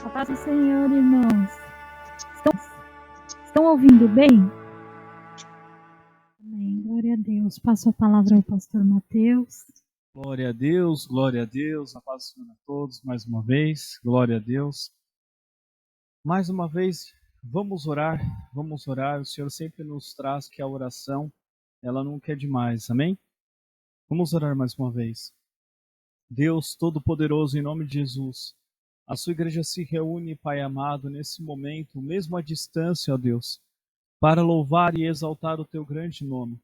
A paz do Senhor, irmãos. Estão ouvindo bem? Amém. Glória a Deus. Passo a palavra ao pastor Mateus. Glória a Deus, a paz do Senhor a todos, mais uma vez, glória a Deus. Mais uma vez, vamos orar, o Senhor sempre nos traz que a oração, ela nunca é demais, amém? Vamos orar mais uma vez. Deus Todo-Poderoso, em nome de Jesus, a sua igreja se reúne, Pai amado, nesse momento, mesmo à distância, ó Deus, para louvar e exaltar o teu grande nome,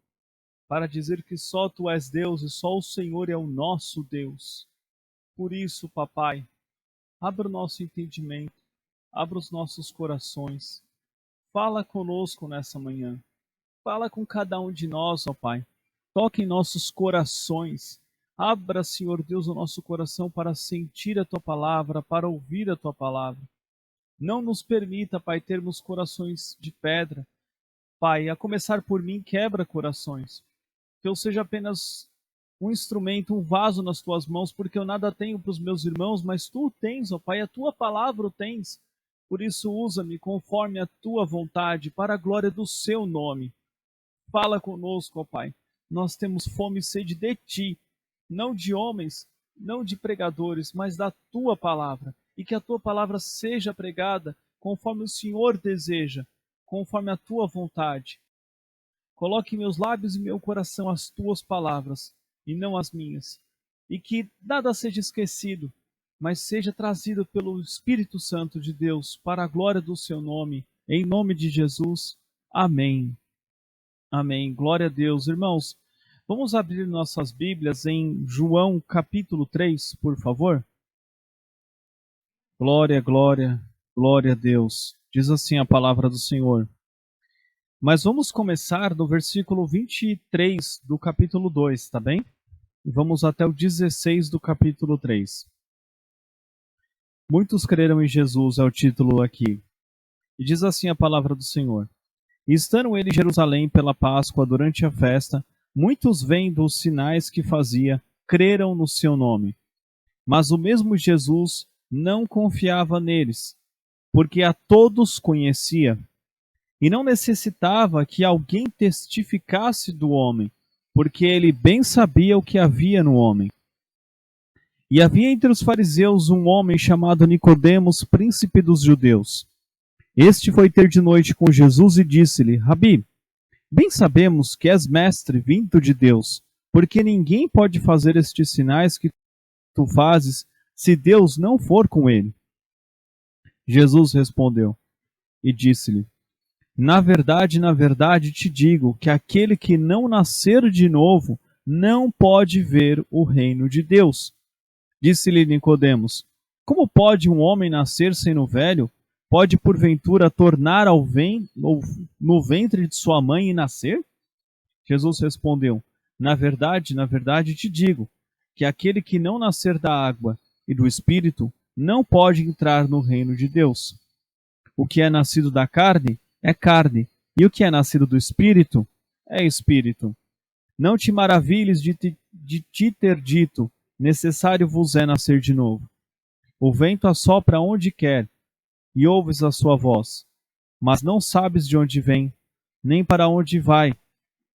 para dizer que só Tu és Deus e só o Senhor é o nosso Deus. Por isso, papai, abra o nosso entendimento, abra os nossos corações, fala conosco nessa manhã, fala com cada um de nós, ó Pai, toque em nossos corações, abra, Senhor Deus, o nosso coração para sentir a Tua palavra, para ouvir a Tua palavra. Não nos permita, Pai, termos corações de pedra. Pai, a começar por mim, quebra corações. Que eu seja apenas um instrumento, um vaso nas Tuas mãos, porque eu nada tenho para os meus irmãos, mas Tu tens, ó Pai, a Tua palavra o tens. Por isso usa-me conforme a Tua vontade, para a glória do Seu nome. Fala conosco, ó Pai. Nós temos fome e sede de Ti, não de homens, não de pregadores, mas da Tua palavra. E que a Tua palavra seja pregada conforme o Senhor deseja, conforme a Tua vontade. Coloque em meus lábios e meu coração as Tuas palavras, e não as minhas. E que nada seja esquecido, mas seja trazido pelo Espírito Santo de Deus, para a glória do Seu nome, em nome de Jesus. Amém. Amém. Glória a Deus. Irmãos, vamos abrir nossas Bíblias em João capítulo 3, por favor. Glória, glória, glória a Deus. Diz assim a palavra do Senhor. Mas vamos começar no versículo 23 do capítulo 2, tá bem? E vamos até o 16 do capítulo 3. Muitos creram em Jesus, é o título aqui. E diz assim a palavra do Senhor. E estando ele em Jerusalém pela Páscoa durante a festa, muitos vendo os sinais que fazia, creram no seu nome. Mas o mesmo Jesus não confiava neles, porque a todos conhecia. E não necessitava que alguém testificasse do homem, porque ele bem sabia o que havia no homem. E havia entre os fariseus um homem chamado Nicodemos, príncipe dos judeus. Este foi ter de noite com Jesus e disse-lhe: Rabi, bem sabemos que és mestre vindo de Deus, porque ninguém pode fazer estes sinais que tu fazes se Deus não for com ele. Jesus respondeu e disse-lhe: na verdade te digo que aquele que não nascer de novo não pode ver o reino de Deus. Disse-lhe Nicodemos: como pode um homem nascer sendo velho? Pode porventura tornar no ventre de sua mãe e nascer? Jesus respondeu: na verdade te digo que aquele que não nascer da água e do Espírito não pode entrar no reino de Deus. O que é nascido da carne é carne, e o que é nascido do Espírito é Espírito. Não te maravilhes de te ter dito: necessário vos é nascer de novo. O vento assopra onde quer, e ouves a sua voz, mas não sabes de onde vem, nem para onde vai.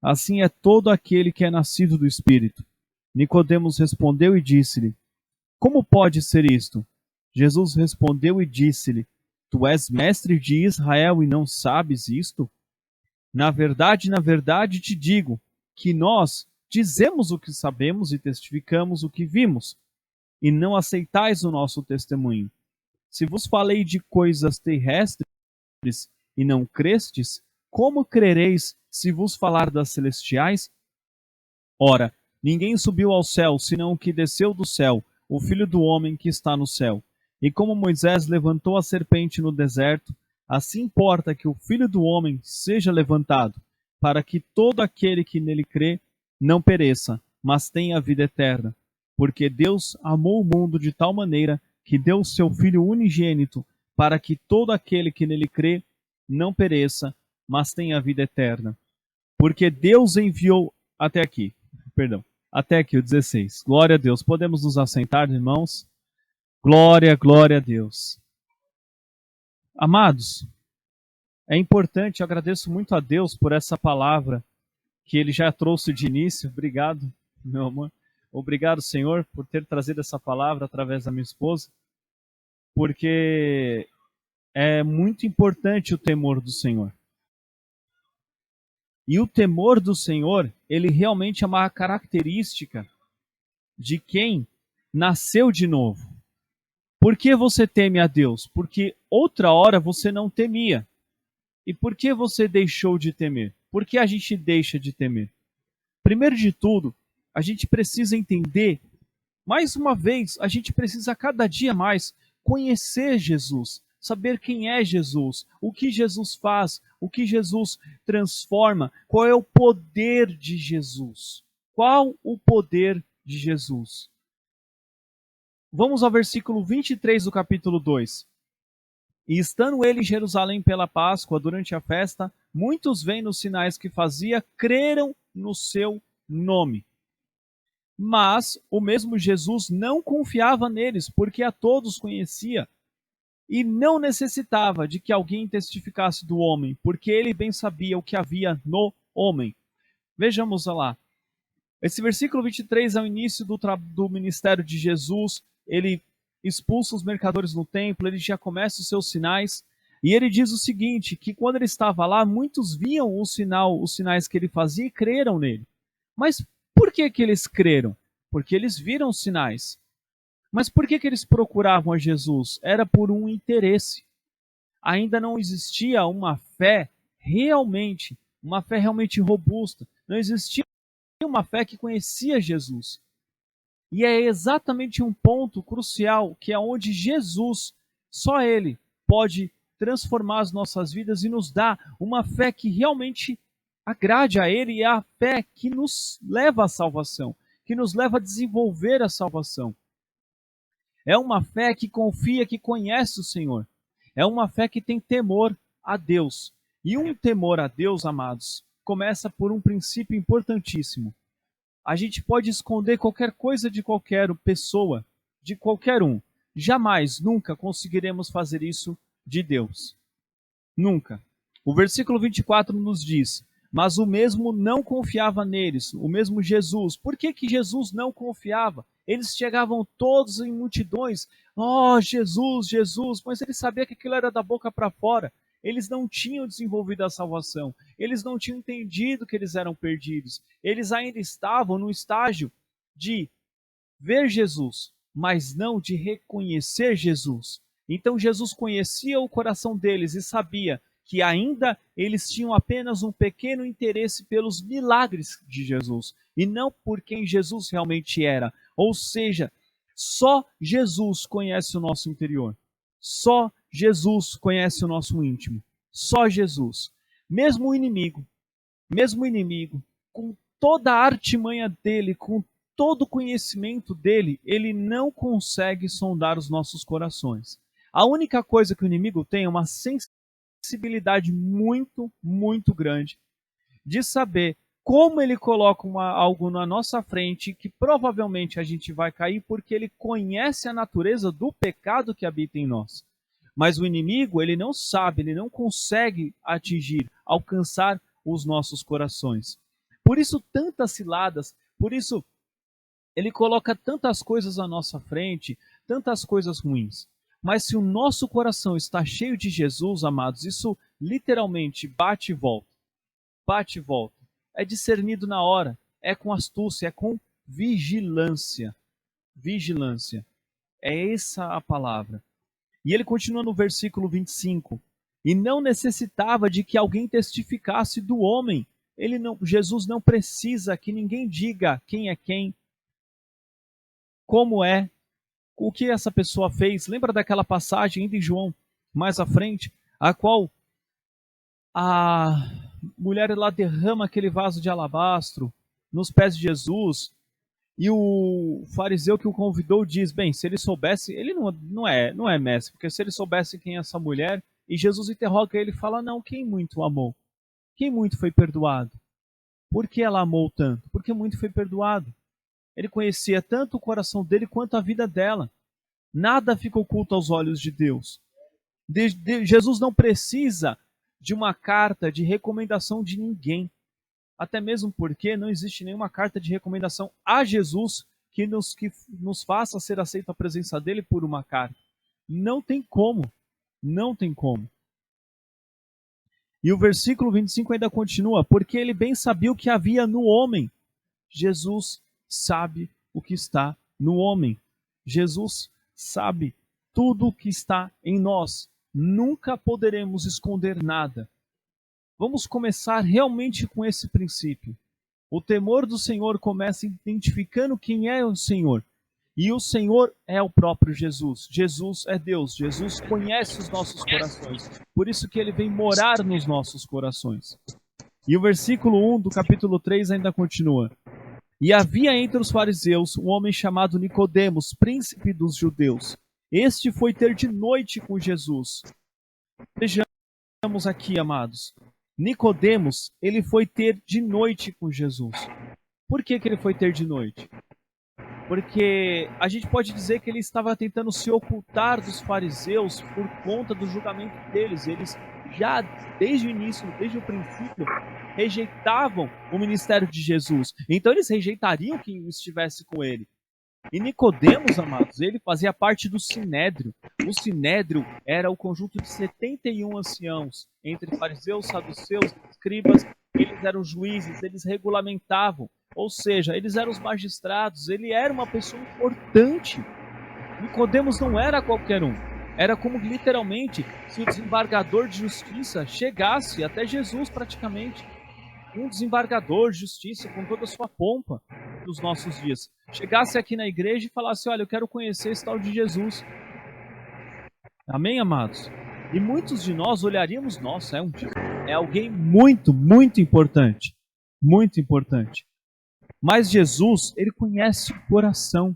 Assim é todo aquele que é nascido do Espírito. Nicodemos respondeu e disse-lhe: como pode ser isto? Jesus respondeu e disse-lhe: tu és mestre de Israel e não sabes isto? Na verdade te digo que nós dizemos o que sabemos e testificamos o que vimos, e não aceitais o nosso testemunho. Se vos falei de coisas terrestres e não crestes, como crereis se vos falar das celestiais? Ora, ninguém subiu ao céu, senão o que desceu do céu, o Filho do homem que está no céu. E como Moisés levantou a serpente no deserto, assim importa que o Filho do homem seja levantado, para que todo aquele que nele crê não pereça, mas tenha a vida eterna. Porque Deus amou o mundo de tal maneira que deu o seu Filho unigênito, para que todo aquele que nele crê não pereça, mas tenha a vida eterna. Porque Deus enviou até aqui o 16. Glória a Deus. Podemos nos assentar, irmãos? Glória, glória a Deus. Amados, é importante, eu agradeço muito a Deus por essa palavra que Ele já trouxe de início. Obrigado, meu amor. Obrigado, Senhor, por ter trazido essa palavra através da minha esposa, porque é muito importante o temor do Senhor. E o temor do Senhor, ele realmente é uma característica de quem nasceu de novo. Por que você teme a Deus? Porque outra hora você não temia. E por que você deixou de temer? Por que a gente deixa de temer? Primeiro de tudo, a gente precisa entender, mais uma vez, a gente precisa cada dia mais conhecer Jesus, saber quem é Jesus, o que Jesus faz, o que Jesus transforma, qual é o poder de Jesus. Qual o poder de Jesus? Vamos ao versículo 23 do capítulo 2. E estando ele em Jerusalém pela Páscoa, durante a festa, muitos vendo os sinais que fazia, creram no seu nome. Mas o mesmo Jesus não confiava neles, porque a todos conhecia, e não necessitava de que alguém testificasse do homem, porque ele bem sabia o que havia no homem. Vejamos lá. Esse versículo 23 é o início do ministério de Jesus. Ele expulsa os mercadores no templo, ele já começa os seus sinais. E ele diz o seguinte, que quando ele estava lá, muitos viam os sinais que ele fazia e creram nele. Mas por que eles creram? Porque eles viram os sinais. Mas por que eles procuravam a Jesus? Era por um interesse. Ainda não existia uma fé realmente robusta. Não existia uma fé que conhecia Jesus. E é exatamente um ponto crucial, que é onde Jesus, só Ele, pode transformar as nossas vidas e nos dar uma fé que realmente agrade a Ele, e é a fé que nos leva à salvação, que nos leva a desenvolver a salvação. É uma fé que confia, que conhece o Senhor. É uma fé que tem temor a Deus. E um temor a Deus, amados, começa por um princípio importantíssimo. A gente pode esconder qualquer coisa de qualquer pessoa, de qualquer um. Jamais, nunca conseguiremos fazer isso de Deus. Nunca. O versículo 24 nos diz: mas o mesmo não confiava neles, o mesmo Jesus. Por que Jesus não confiava? Eles chegavam todos em multidões. Oh, Jesus, Jesus. Mas ele sabia que aquilo era da boca para fora. Eles não tinham desenvolvido a salvação. Eles não tinham entendido que eles eram perdidos. Eles ainda estavam no estágio de ver Jesus, mas não de reconhecer Jesus. Então Jesus conhecia o coração deles e sabia que ainda eles tinham apenas um pequeno interesse pelos milagres de Jesus e não por quem Jesus realmente era. Ou seja, só Jesus conhece o nosso interior. Só Jesus conhece o nosso íntimo. Só Jesus. Mesmo o inimigo, com toda a artimanha dele, com todo o conhecimento dele, ele não consegue sondar os nossos corações. A única coisa que o inimigo tem é uma sensibilidade muito, muito grande de saber como ele coloca algo na nossa frente que provavelmente a gente vai cair, porque ele conhece a natureza do pecado que habita em nós. Mas o inimigo, ele não sabe, ele não consegue atingir, alcançar os nossos corações. Por isso tantas ciladas, por isso ele coloca tantas coisas à nossa frente, tantas coisas ruins. Mas se o nosso coração está cheio de Jesus, amados, isso literalmente bate e volta. Bate e volta. É discernido na hora, é com astúcia, é com vigilância. Vigilância. É essa a palavra. E ele continua no versículo 25. E não necessitava de que alguém testificasse do homem. Jesus não precisa que ninguém diga quem é quem, como é, o que essa pessoa fez. Lembra daquela passagem ainda em João, mais à frente, a qual a mulher lá derrama aquele vaso de alabastro nos pés de Jesus, e o fariseu que o convidou diz, bem, se ele soubesse, ele não é mestre, porque se ele soubesse quem é essa mulher, e Jesus interroga ele e fala, não, quem muito amou? Quem muito foi perdoado? Por que ela amou tanto? Porque muito foi perdoado. Ele conhecia tanto o coração dele quanto a vida dela. Nada fica oculto aos olhos de Deus. Jesus não precisa de uma carta de recomendação de ninguém. Até mesmo porque não existe nenhuma carta de recomendação a Jesus que nos faça ser aceito a presença dele por uma carta. Não tem como. Não tem como. E o versículo 25 ainda continua, porque ele bem sabia o que havia no homem. Jesus sabe o que está no homem. Jesus sabe tudo o que está em nós. Nunca poderemos esconder nada. Vamos começar realmente com esse princípio. O temor do Senhor começa identificando quem é o Senhor. E o Senhor é o próprio Jesus. Jesus é Deus. Jesus conhece os nossos corações. Por isso que ele vem morar nos nossos corações. E o versículo 1 do capítulo 3 ainda continua. E havia entre os fariseus um homem chamado Nicodemos, príncipe dos judeus. Este foi ter de noite com Jesus. Vejamos aqui, amados. Nicodemos, ele foi ter de noite com Jesus. Por que ele foi ter de noite? Porque a gente pode dizer que ele estava tentando se ocultar dos fariseus por conta do julgamento deles. Eles já, desde o início, desde o princípio, rejeitavam o ministério de Jesus. Então eles rejeitariam quem estivesse com ele. E Nicodemos, amados, ele fazia parte do Sinédrio. O Sinédrio era o conjunto de 71 anciãos, entre fariseus, saduceus, escribas. Eles eram juízes, eles regulamentavam. Ou seja, eles eram os magistrados, ele era uma pessoa importante. Nicodemos não era qualquer um. Era como literalmente se o desembargador de justiça chegasse até Jesus praticamente. Um desembargador de justiça com toda a sua pompa dos nossos dias. Chegasse aqui na igreja e falasse, olha, eu quero conhecer esse tal de Jesus. Amém, amados? E muitos de nós olharíamos, nossa, é alguém muito, muito importante. Muito importante. Mas Jesus, ele conhece o coração.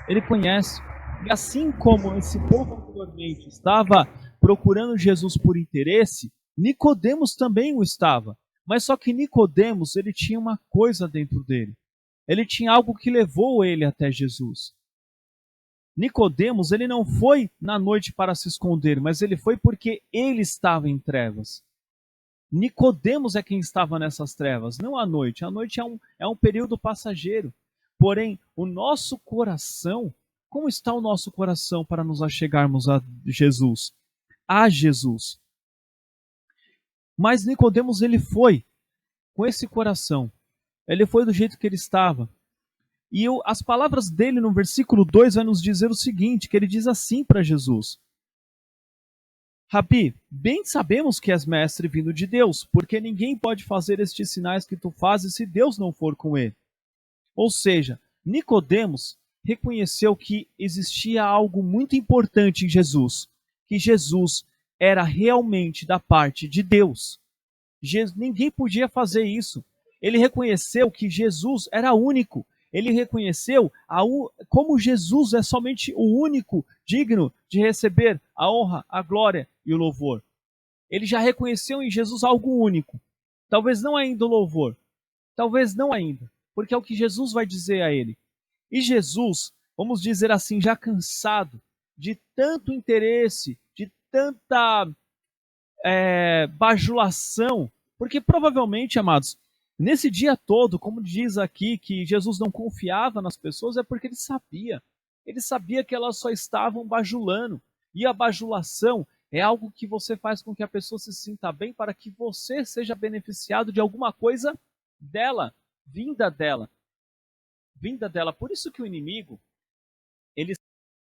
Ele conhece. E assim como esse povo anteriormente estava procurando Jesus por interesse, Nicodemos também o estava. Mas só que Nicodemos, ele tinha uma coisa dentro dele. Ele tinha algo que levou ele até Jesus. Nicodemos, ele não foi na noite para se esconder, mas ele foi porque ele estava em trevas. Nicodemos é quem estava nessas trevas, não a noite. A noite é um período passageiro. Porém, o nosso coração, como está o nosso coração para nos achegarmos a Jesus? A Jesus. Mas Nicodemos, ele foi com esse coração. Ele foi do jeito que ele estava. E as palavras dele no versículo 2 vai nos dizer o seguinte, que ele diz assim para Jesus. Rabi, bem sabemos que és mestre vindo de Deus, porque ninguém pode fazer estes sinais que tu fazes se Deus não for com ele. Ou seja, Nicodemos reconheceu que existia algo muito importante em Jesus, que Jesus era realmente da parte de Deus. Ninguém podia fazer isso. Ele reconheceu que Jesus era único. Ele reconheceu como Jesus é somente o único digno de receber a honra, a glória e o louvor. Ele já reconheceu em Jesus algo único. Talvez não ainda o louvor. Talvez não ainda. Porque é o que Jesus vai dizer a ele. E Jesus, vamos dizer assim, já cansado de tanto interesse, de tanta bajulação. Porque provavelmente, amados, nesse dia todo, como diz aqui que Jesus não confiava nas pessoas, é porque ele sabia. Ele sabia que elas só estavam bajulando. E a bajulação é algo que você faz com que a pessoa se sinta bem para que você seja beneficiado de alguma coisa dela, vinda dela. Vinda dela. Por isso que o inimigo, ele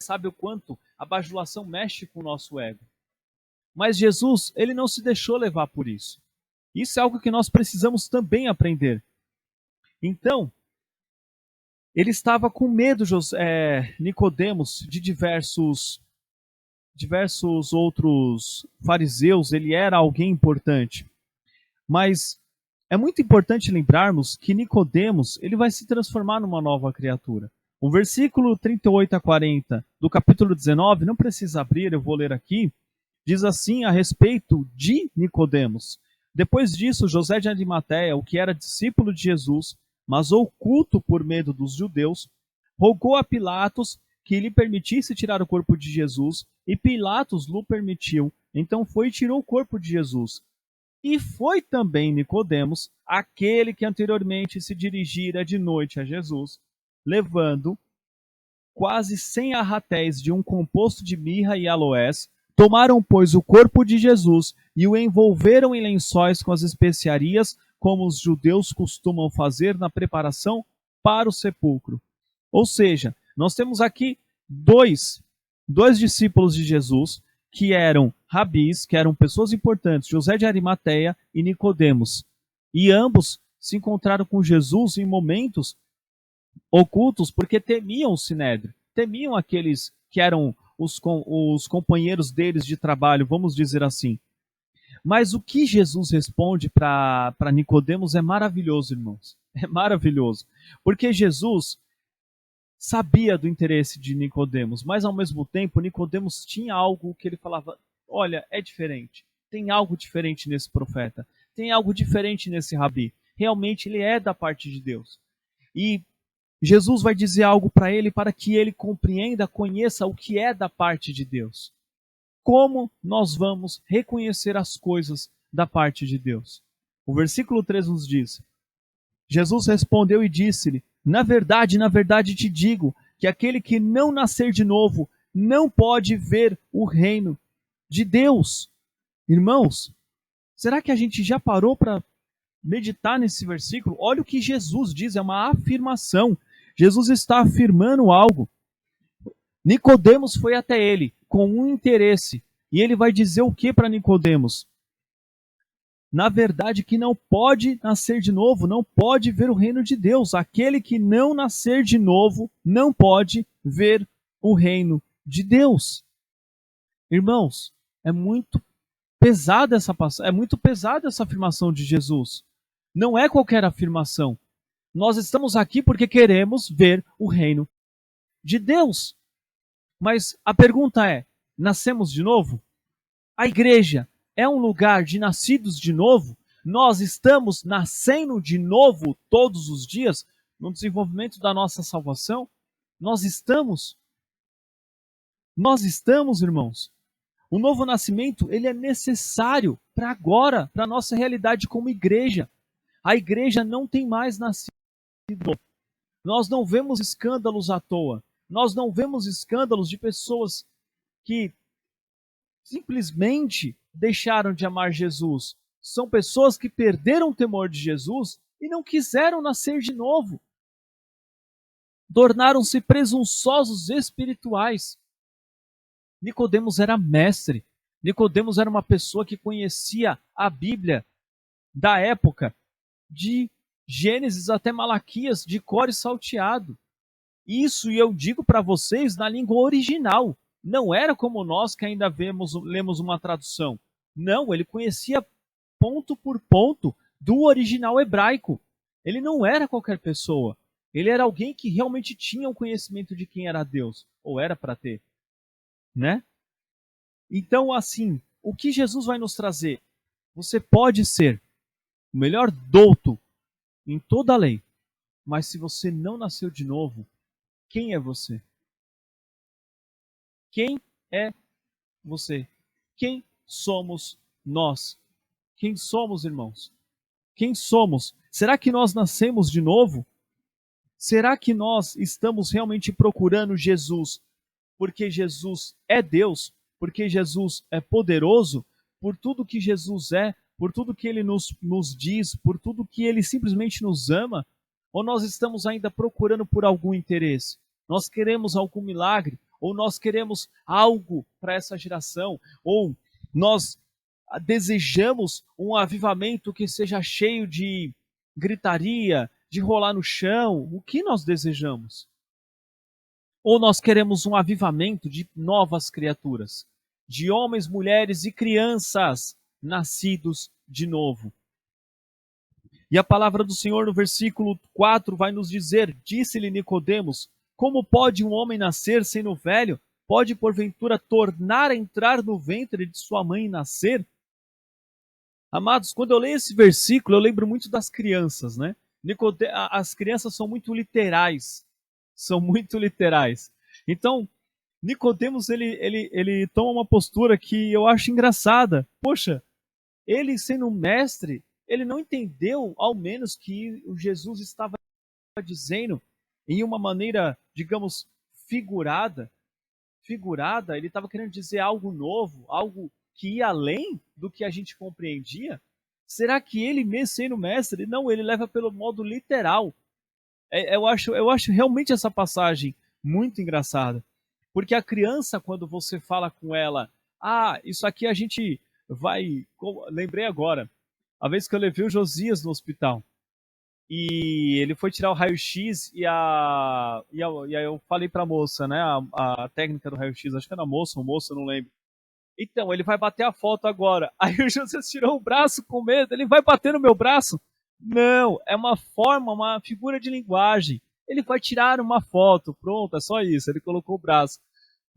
sabe o quanto a bajulação mexe com o nosso ego. Mas Jesus, ele não se deixou levar por isso. Isso é algo que nós precisamos também aprender. Então, ele estava com medo, Nicodemos, de diversos outros fariseus. Ele era alguém importante. Mas é muito importante lembrarmos que Nicodemos, ele vai se transformar numa nova criatura. O versículo 38 a 40 do capítulo 19, não precisa abrir, eu vou ler aqui, diz assim a respeito de Nicodemos. Depois disso, José de Arimateia, o que era discípulo de Jesus, mas oculto por medo dos judeus, rogou a Pilatos que lhe permitisse tirar o corpo de Jesus, e Pilatos lhe permitiu. Então foi e tirou o corpo de Jesus. E foi também Nicodemos, aquele que anteriormente se dirigira de noite a Jesus, levando quase 100 arratéis de um composto de mirra e aloés. Tomaram, pois, o corpo de Jesus e o envolveram em lençóis com as especiarias, como os judeus costumam fazer na preparação para o sepulcro. Ou seja, nós temos aqui dois discípulos de Jesus, que eram rabis, que eram pessoas importantes, José de Arimateia e Nicodemos. E ambos se encontraram com Jesus em momentos ocultos porque temiam o Sinédrio, temiam aqueles que eram os companheiros deles de trabalho, vamos dizer assim. Mas o que Jesus responde para Nicodemos é maravilhoso, irmãos. É maravilhoso. Porque Jesus sabia do interesse de Nicodemos, mas ao mesmo tempo Nicodemos tinha algo que ele falava: olha, é diferente. Tem algo diferente nesse profeta. Tem algo diferente nesse rabi. Realmente ele é da parte de Deus. E Jesus vai dizer algo para ele para que ele compreenda, conheça o que é da parte de Deus. Como nós vamos reconhecer as coisas da parte de Deus? O versículo 3 nos diz: Jesus respondeu e disse-lhe: na verdade te digo que aquele que não nascer de novo não pode ver o reino de Deus. Irmãos, será que a gente já parou para meditar nesse versículo? Olha o que Jesus diz, é uma afirmação. Jesus está afirmando algo. Nicodemos foi até ele com um interesse, e ele vai dizer o que para Nicodemos? Na verdade, que não pode nascer de novo, não pode ver o reino de Deus. Aquele que não nascer de novo não pode ver o reino de Deus. Irmãos, é muito pesada essa afirmação de Jesus. Não é qualquer afirmação. Nós estamos aqui porque queremos ver o reino de Deus. Mas a pergunta é: nascemos de novo? A igreja é um lugar de nascidos de novo? Nós estamos nascendo de novo todos os dias no desenvolvimento da nossa salvação? Nós estamos, irmãos. O novo nascimento, ele é necessário para agora, para a nossa realidade como igreja. A igreja não tem mais nascido. Nós não vemos escândalos à toa. Nós não vemos escândalos de pessoas que simplesmente deixaram de amar Jesus. São pessoas que perderam o temor de Jesus e não quiseram nascer de novo. Tornaram-se presunçosos espirituais. Nicodemos era mestre. Nicodemos era uma pessoa que conhecia a Bíblia da época, de Gênesis até Malaquias, de cor e salteado. Isso, e eu digo para vocês, na língua original. Não era como nós que ainda lemos uma tradução. Não, ele conhecia ponto por ponto do original hebraico. Ele não era qualquer pessoa. Ele era alguém que realmente tinha um conhecimento de quem era Deus, ou era para ter, né? Então, assim, o que Jesus vai nos trazer? Você pode ser o melhor douto em toda a lei, mas se você não nasceu de novo, quem é você? Quem é você? Quem somos nós? Quem somos, irmãos? Quem somos? Será que nós nascemos de novo? Será que nós estamos realmente procurando Jesus porque Jesus é Deus? Porque Jesus é poderoso? Por tudo que Jesus é? Por tudo que Ele nos diz? Por tudo que Ele simplesmente nos ama? Ou nós estamos ainda procurando por algum interesse? Nós queremos algum milagre? Ou nós queremos algo para essa geração? Ou nós desejamos um avivamento que seja cheio de gritaria, de rolar no chão? O que nós desejamos? Ou nós queremos um avivamento de novas criaturas, de homens, mulheres e crianças nascidos de novo? E a palavra do Senhor no versículo 4 vai nos dizer: disse-lhe Nicodemos: como pode um homem nascer sendo velho? Pode porventura tornar a entrar no ventre de sua mãe e nascer? Amados, quando eu leio esse versículo, eu lembro muito das crianças, né? As crianças são muito literais. São muito literais. Então, Nicodemos, ele toma uma postura que eu acho engraçada. Poxa, ele sendo um mestre, ele não entendeu, ao menos, que o Jesus estava dizendo em uma maneira, digamos, figurada, ele estava querendo dizer algo novo, algo que ia além do que a gente compreendia. Será que ele, mesmo sendo mestre, não, ele leva pelo modo literal? Eu acho realmente essa passagem muito engraçada. Porque a criança, quando você fala com ela, isso aqui a gente vai. Lembrei agora, a vez que eu levei o Josias no hospital. E ele foi tirar o raio-x e aí eu falei pra moça, né? A técnica do raio-x, acho que era moça ou moça, eu não lembro. Então, ele vai bater a foto agora. Aí o Josias tirou o braço com medo, ele vai bater no meu braço? Não, é uma forma, uma figura de linguagem. Ele vai tirar uma foto, pronto, é só isso. Ele colocou o braço.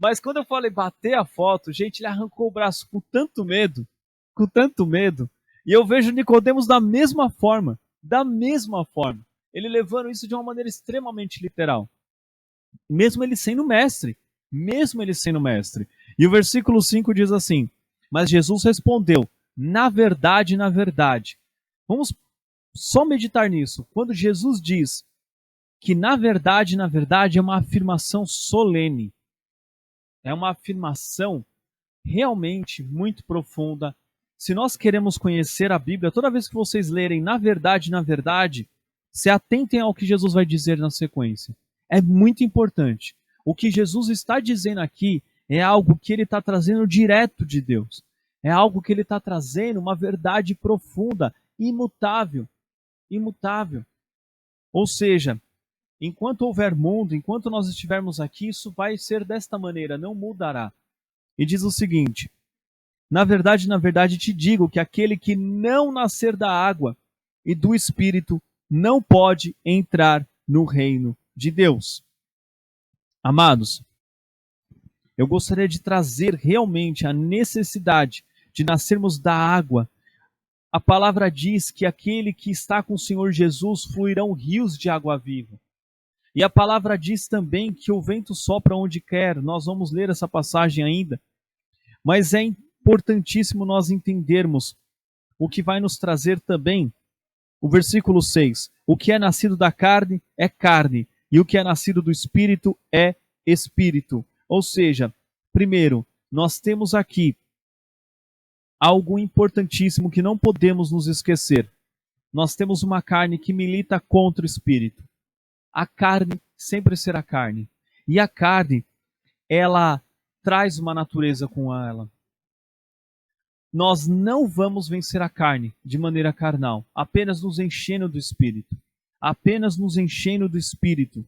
Mas quando eu falei bater a foto, gente, ele arrancou o braço com tanto medo. E eu vejo Nicodemos da mesma forma. Ele levando isso de uma maneira extremamente literal. Mesmo ele sendo mestre, mesmo ele sendo mestre. E o versículo 5 diz assim: Mas Jesus respondeu: na verdade. Vamos só meditar nisso. Quando Jesus diz que na verdade é uma afirmação solene, é uma afirmação realmente muito profunda. Se nós queremos conhecer a Bíblia, toda vez que vocês lerem na verdade, se atentem ao que Jesus vai dizer na sequência. É muito importante. O que Jesus está dizendo aqui é algo que ele está trazendo direto de Deus. É algo que ele está trazendo uma verdade profunda, imutável. Imutável. Ou seja, enquanto houver mundo, enquanto nós estivermos aqui, isso vai ser desta maneira, não mudará. E diz o seguinte: na verdade te digo que aquele que não nascer da água e do Espírito não pode entrar no reino de Deus. Amados, eu gostaria de trazer realmente a necessidade de nascermos da água. A palavra diz que aquele que está com o Senhor Jesus fluirão rios de água viva. E a palavra diz também que o vento sopra onde quer. Nós vamos ler essa passagem ainda. Mas é importantíssimo nós entendermos o que vai nos trazer também o versículo 6. O que é nascido da carne é carne, e o que é nascido do Espírito é Espírito. Ou seja, primeiro, nós temos aqui algo importantíssimo que não podemos nos esquecer. Nós temos uma carne que milita contra o Espírito. A carne sempre será carne. E a carne, ela traz uma natureza com ela. Nós não vamos vencer a carne de maneira carnal, apenas nos enchendo do Espírito. Apenas nos enchendo do Espírito.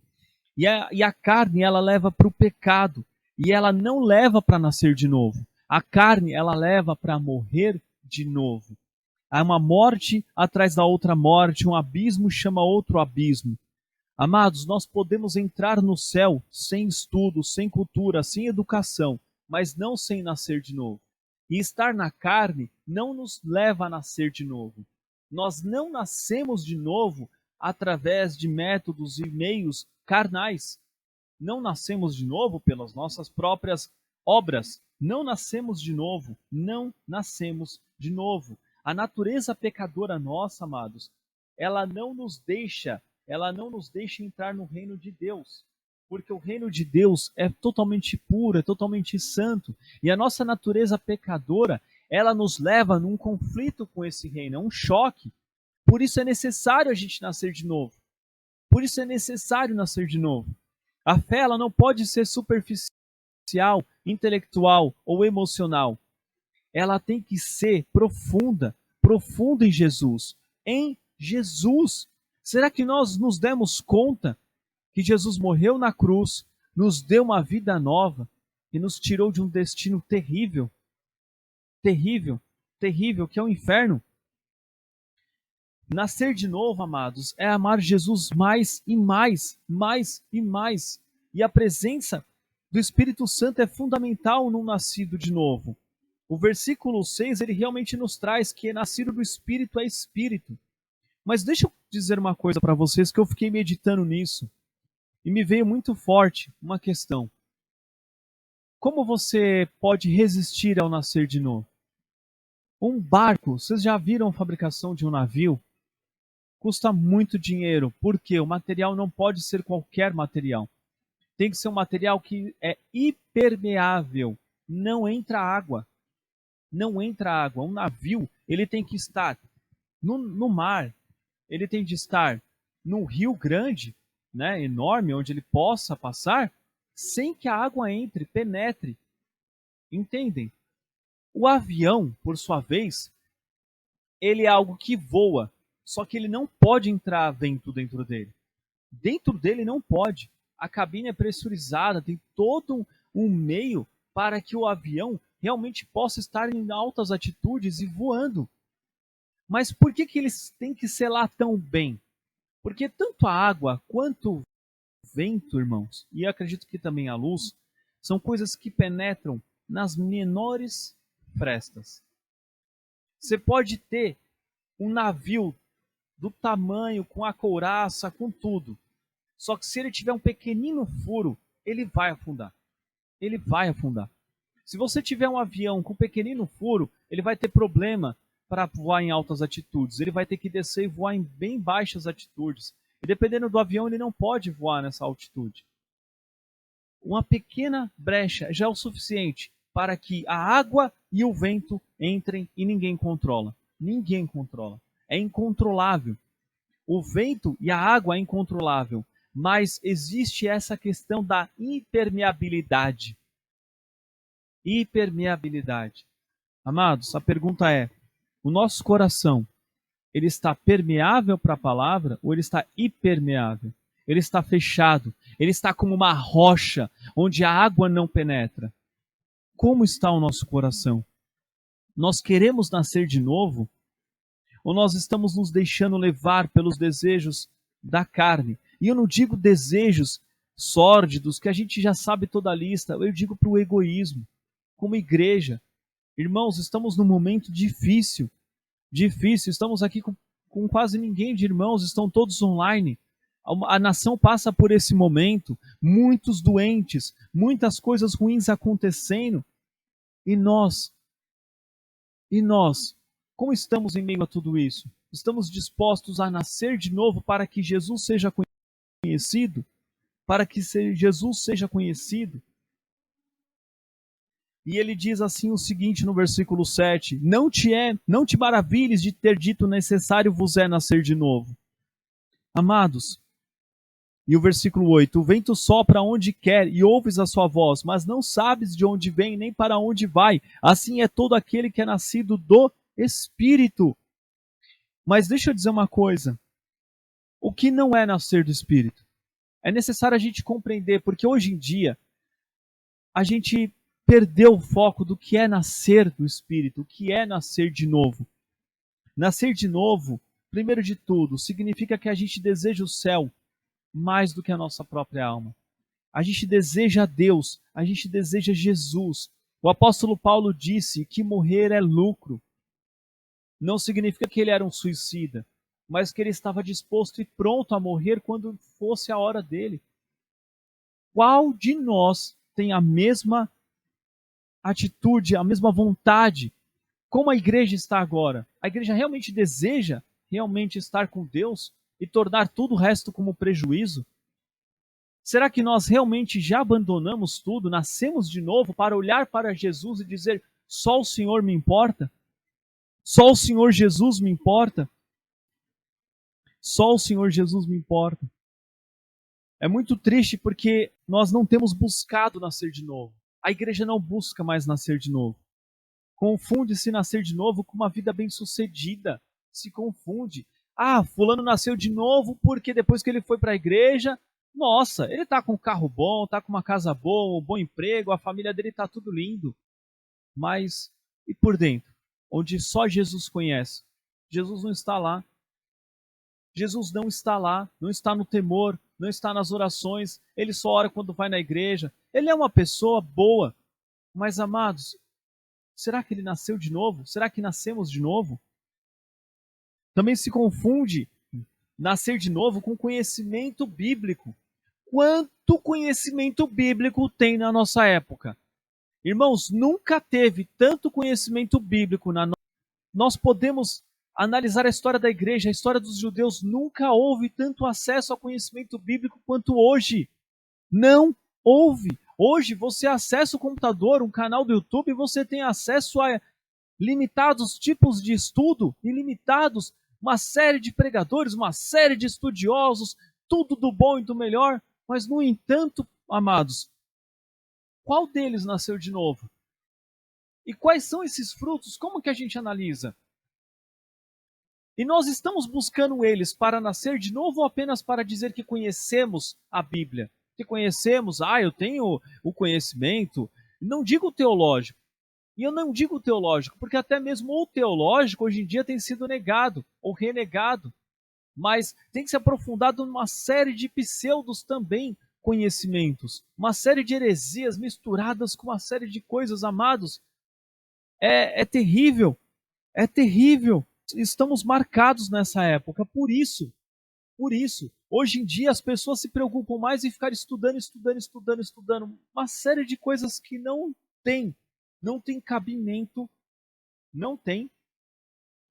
E a carne, ela leva para o pecado. E ela não leva para nascer de novo. A carne, ela leva para morrer de novo. Há uma morte atrás da outra morte, um abismo chama outro abismo. Amados, nós podemos entrar no céu sem estudo, sem cultura, sem educação, mas não sem nascer de novo. E estar na carne não nos leva a nascer de novo. Nós não nascemos de novo através de métodos e meios carnais. Não nascemos de novo pelas nossas próprias obras. Não nascemos de novo. Não nascemos de novo. A natureza pecadora nossa, amados, ela não nos deixa entrar no reino de Deus. Porque o reino de Deus é totalmente puro, é totalmente santo. E a nossa natureza pecadora, ela nos leva num conflito com esse reino, é um choque. Por isso é necessário a gente nascer de novo. Por isso é necessário nascer de novo. A fé, ela não pode ser superficial, intelectual ou emocional. Ela tem que ser profunda, profunda em Jesus. Em Jesus. Será que nós nos demos conta que Jesus morreu na cruz, nos deu uma vida nova e nos tirou de um destino terrível, terrível, terrível, que é o inferno? Nascer de novo, amados, é amar Jesus mais e mais, mais e mais. E a presença do Espírito Santo é fundamental num nascido de novo. O versículo 6, ele realmente nos traz que nascido do Espírito é Espírito. Mas deixa eu dizer uma coisa para vocês que eu fiquei meditando nisso. E me veio muito forte uma questão. Como você pode resistir ao nascer de novo? Um barco, vocês já viram a fabricação de um navio? Custa muito dinheiro, porque o material não pode ser qualquer material. Tem que ser um material que é impermeável, não entra água. Não entra água. Um navio, ele tem que estar no mar, ele tem de estar num rio grande, né, enorme, onde ele possa passar, sem que a água entre, penetre. Entendem? O avião, por sua vez, ele é algo que voa, só que ele não pode entrar vento dentro dele. Dentro dele não pode. A cabine é pressurizada, tem todo um meio para que o avião realmente possa estar em altas altitudes e voando. Mas por que eles têm que selar tão bem? Porque tanto a água quanto o vento, irmãos, e acredito que também a luz, são coisas que penetram nas menores frestas. Você pode ter um navio do tamanho, com a couraça, com tudo. Só que se ele tiver um pequenino furo, ele vai afundar. Ele vai afundar. Se você tiver um avião com um pequenino furo, ele vai ter problema para voar em altas altitudes. Ele vai ter que descer e voar em bem baixas altitudes. E dependendo do avião, ele não pode voar nessa altitude. Uma pequena brecha já é o suficiente para que a água e o vento entrem e ninguém controla. Ninguém controla. É incontrolável. O vento e a água é incontrolável. Mas existe essa questão da impermeabilidade. Impermeabilidade. Amados, a pergunta é: o nosso coração, ele está permeável para a palavra ou ele está impermeável? Ele está fechado, ele está como uma rocha onde a água não penetra. Como está o nosso coração? Nós queremos nascer de novo? Ou nós estamos nos deixando levar pelos desejos da carne? E eu não digo desejos sórdidos, que a gente já sabe toda a lista, eu digo para o egoísmo. Como igreja, irmãos, estamos num momento difícil, estamos aqui com quase ninguém de irmãos, estão todos online. A nação passa por esse momento, muitos doentes, muitas coisas ruins acontecendo, e nós, como estamos em meio a tudo isso? Estamos dispostos a nascer de novo para que Jesus seja conhecido? Para que Jesus seja conhecido? E ele diz assim o seguinte no versículo 7: não te maravilhes de ter dito necessário vos é nascer de novo. Amados, e o versículo 8: o vento sopra onde quer e ouves a sua voz, mas não sabes de onde vem nem para onde vai. Assim é todo aquele que é nascido do Espírito. Mas deixa eu dizer uma coisa: o que não é nascer do Espírito? É necessário a gente compreender, porque hoje em dia a gente perdeu o foco do que é nascer do Espírito, o que é nascer de novo. Nascer de novo, primeiro de tudo, significa que a gente deseja o céu mais do que a nossa própria alma. A gente deseja Deus, a gente deseja Jesus. O apóstolo Paulo disse que morrer é lucro. Não significa que ele era um suicida, mas que ele estava disposto e pronto a morrer quando fosse a hora dele. Qual de nós tem a mesma atitude, a mesma vontade? Como a igreja está agora? A igreja realmente deseja realmente estar com Deus e tornar tudo o resto como prejuízo? Será que nós realmente já abandonamos tudo, nascemos de novo para olhar para Jesus e dizer: só o Senhor me importa? Só o Senhor Jesus me importa? Só o Senhor Jesus me importa. É muito triste porque nós não temos buscado nascer de novo. A igreja não busca mais nascer de novo. Confunde-se nascer de novo com uma vida bem-sucedida. Se confunde. Ah, fulano nasceu de novo porque depois que ele foi para a igreja, nossa, ele está com um carro bom, está com uma casa boa, um bom emprego, a família dele está tudo lindo. Mas, e por dentro? Onde só Jesus conhece. Jesus não está lá. Jesus não está lá, não está no temor, não está nas orações, ele só ora quando vai na igreja. Ele é uma pessoa boa, mas amados, será que ele nasceu de novo? Será que nascemos de novo? Também se confunde nascer de novo com conhecimento bíblico. Quanto conhecimento bíblico tem na nossa época? Irmãos, nunca teve tanto conhecimento bíblico nós podemos analisar a história da igreja, a história dos judeus, nunca houve tanto acesso ao conhecimento bíblico quanto hoje. Não houve. Hoje você acessa o computador, um canal do YouTube, e você tem acesso a limitados tipos de estudo, ilimitados, uma série de pregadores, uma série de estudiosos, tudo do bom e do melhor, mas no entanto, amados, qual deles nasceu de novo? E quais são esses frutos? Como que a gente analisa? E nós estamos buscando eles para nascer de novo ou apenas para dizer que conhecemos a Bíblia? Que conhecemos, eu tenho o conhecimento, não digo teológico. E eu não digo teológico, porque até mesmo o teológico hoje em dia tem sido negado ou renegado. Mas tem que se aprofundar numa série de pseudos também conhecimentos. Uma série de heresias misturadas com uma série de coisas, amados. É terrível, é terrível. Estamos marcados nessa época, por isso. Hoje em dia as pessoas se preocupam mais em ficar estudando. Uma série de coisas que não tem cabimento, não tem,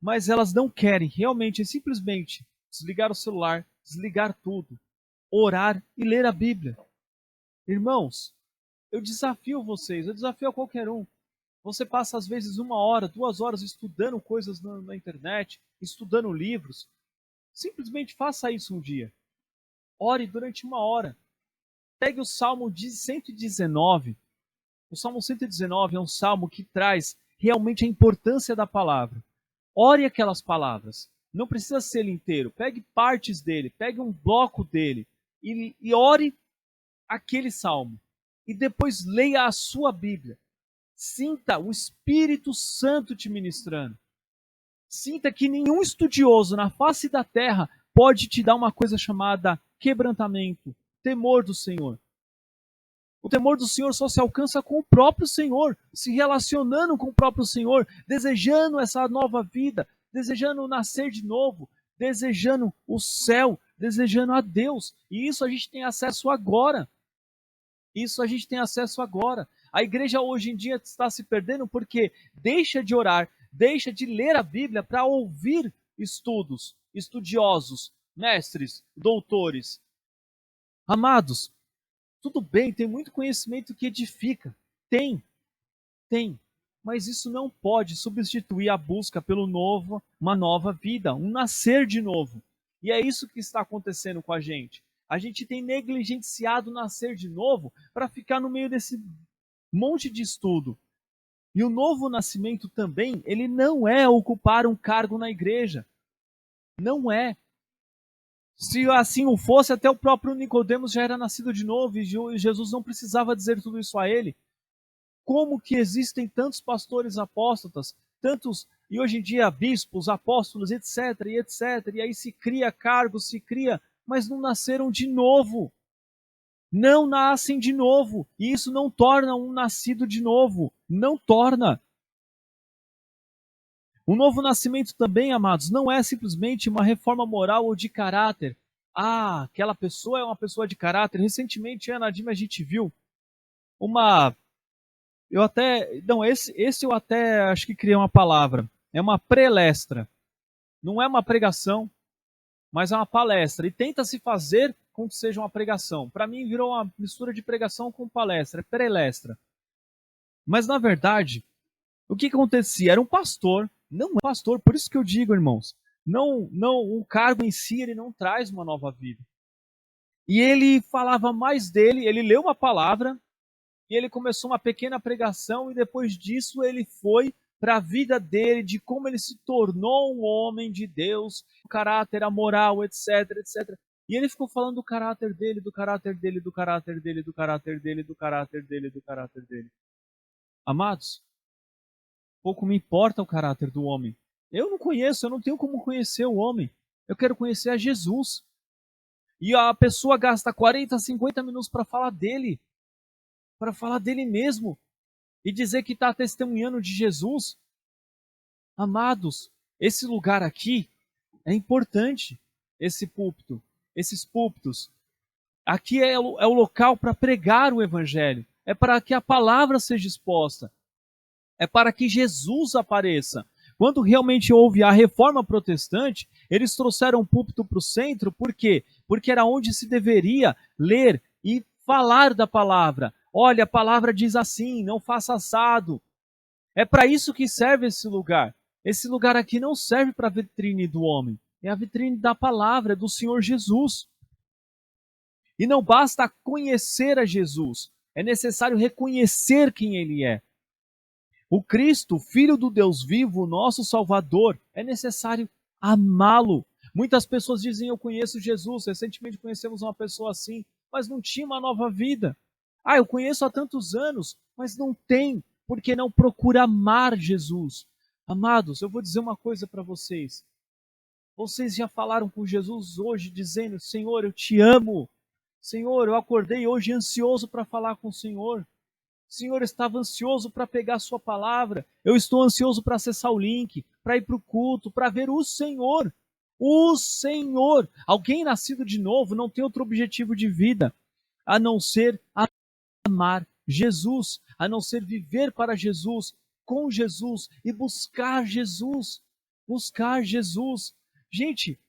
mas elas não querem realmente, simplesmente desligar o celular, desligar tudo, orar e ler a Bíblia. Irmãos, eu desafio vocês, eu desafio a qualquer um. Você passa às vezes 1 hora, 2 horas estudando coisas na internet, estudando livros. Simplesmente faça isso um dia. Ore durante 1 hora. Pegue o Salmo 119. O Salmo 119 é um salmo que traz realmente a importância da palavra. Ore aquelas palavras. Não precisa ser ele inteiro. Pegue partes dele, pegue um bloco dele e ore aquele salmo. E depois leia a sua Bíblia. Sinta o Espírito Santo te ministrando. Sinta que nenhum estudioso na face da terra pode te dar uma coisa chamada quebrantamento, temor do Senhor. O temor do Senhor só se alcança com o próprio Senhor, se relacionando com o próprio Senhor, desejando essa nova vida, desejando nascer de novo, desejando o céu, desejando a Deus. E isso a gente tem acesso agora. Isso a gente tem acesso agora. A igreja hoje em dia está se perdendo porque deixa de orar, deixa de ler a Bíblia para ouvir estudiosos, mestres, doutores. Amados, tudo bem, tem muito conhecimento que edifica. Tem. Mas isso não pode substituir a busca pelo novo, uma nova vida, um nascer de novo. E é isso que está acontecendo com a gente. A gente tem negligenciado o nascer de novo para ficar no meio desse monte de estudo. E o novo nascimento também, ele não é ocupar um cargo na igreja. Não é. Se assim o fosse, até o próprio Nicodemos já era nascido de novo e Jesus não precisava dizer tudo isso a ele. Como que existem tantos pastores apóstatas, e hoje em dia bispos, apóstolos, etc, e aí se cria cargos, mas não nasceram de novo. Não nascem de novo. E isso não torna um nascido de novo. Não torna. O novo nascimento também, amados, não é simplesmente uma reforma moral ou de caráter. Aquela pessoa é uma pessoa de caráter. Recentemente, Ana Dima, a gente viu uma... esse eu até acho que criei uma palavra. É uma prelestra. Não é uma pregação, mas é uma palestra. E tenta se fazer com que seja uma pregação. Para mim, virou uma mistura de pregação com palestra. É prelestra. Mas, na verdade, o que acontecia? Era um pastor. Não é pastor, por isso que eu digo, irmãos. Não, o cargo em si, ele não traz uma nova vida. E ele falava mais dele, ele leu uma palavra, e ele começou uma pequena pregação, e depois disso ele foi para a vida dele, de como ele se tornou um homem de Deus, o caráter, a moral, etc, etc. E ele ficou falando do caráter dele, do caráter dele, do caráter dele, do caráter dele, do caráter dele, do caráter dele. Amados, pouco me importa o caráter do homem. Eu não conheço, eu não tenho como conhecer o homem. Eu quero conhecer a Jesus. E a pessoa gasta 40, 50 minutos para falar dele mesmo, e dizer que está testemunhando de Jesus. Amados, esse lugar aqui é importante, esse púlpito, esses púlpitos. Aqui é o local para pregar o evangelho, é para que a palavra seja exposta, é para que Jesus apareça. Quando realmente houve a reforma protestante, eles trouxeram o púlpito para o centro, por quê? Porque era onde se deveria ler e falar da palavra. Olha, a palavra diz assim, não faça assado. É para isso que serve esse lugar. Esse lugar aqui não serve para a vitrine do homem, é a vitrine da palavra, do Senhor Jesus. E não basta conhecer a Jesus, é necessário reconhecer quem Ele é. O Cristo, Filho do Deus vivo, nosso Salvador, é necessário amá-lo. Muitas pessoas dizem, eu conheço Jesus, recentemente conhecemos uma pessoa assim, mas não tinha uma nova vida. Ah, eu conheço há tantos anos, mas não tem, porque não procura amar Jesus. Amados, eu vou dizer uma coisa para vocês. Vocês já falaram com Jesus hoje, dizendo, Senhor, eu te amo. Senhor, eu acordei hoje ansioso para falar com o Senhor. Senhor, estava ansioso para pegar a sua palavra. Eu estou ansioso para acessar o link, para ir para o culto, para ver o Senhor. O Senhor. Alguém nascido de novo não tem outro objetivo de vida a não ser amar Jesus, a não ser viver para Jesus, com Jesus e buscar Jesus. Buscar Jesus. Gente,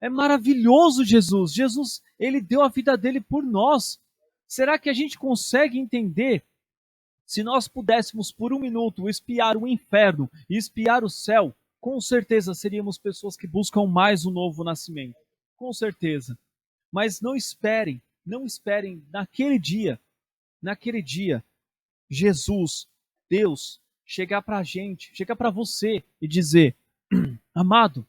é maravilhoso Jesus. Jesus, ele deu a vida dele por nós. Será que a gente consegue entender? Se nós pudéssemos por um minuto espiar o inferno e espiar o céu, com certeza seríamos pessoas que buscam mais o novo nascimento. Com certeza. Mas não esperem naquele dia, Jesus, Deus, chegar para a gente, chegar para você e dizer, amado,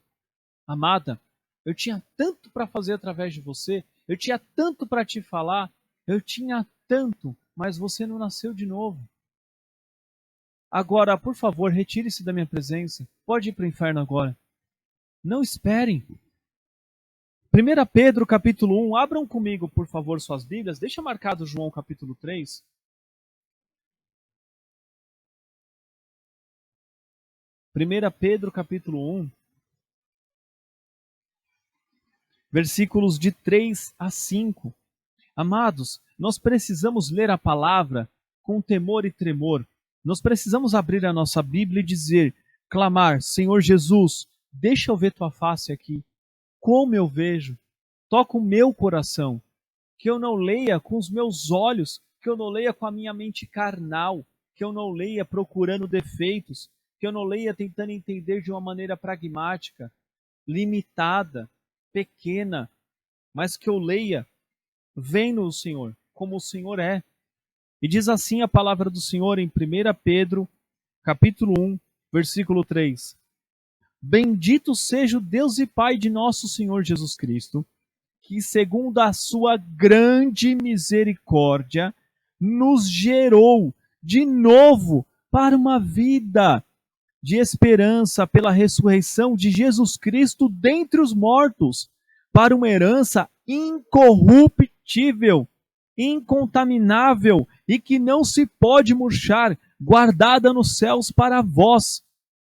amada, eu tinha tanto para fazer através de você, eu tinha tanto para te falar, eu tinha tanto, mas você não nasceu de novo. Agora, por favor, retire-se da minha presença. Pode ir para o inferno agora. Não esperem. 1 Pedro capítulo 1, abram comigo, por favor, suas Bíblias. Deixa marcado João capítulo 3. 1 Pedro capítulo 1, versículos de 3 a 5. Amados, nós precisamos ler a palavra com temor e tremor. Nós precisamos abrir a nossa Bíblia e dizer, clamar, Senhor Jesus, deixa eu ver tua face aqui. Como eu vejo, toca o meu coração. Que eu não leia com os meus olhos, que eu não leia com a minha mente carnal, que eu não leia procurando defeitos, que eu não leia tentando entender de uma maneira pragmática, limitada, pequena, mas que eu leia vendo o Senhor, como o Senhor é. E diz assim a palavra do Senhor em 1 Pedro, capítulo 1, versículo 3. Bendito seja o Deus e Pai de nosso Senhor Jesus Cristo, que segundo a sua grande misericórdia, nos gerou de novo para uma vida de esperança pela ressurreição de Jesus Cristo dentre os mortos, para uma herança incorruptível, incontaminável e que não se pode murchar, guardada nos céus para vós,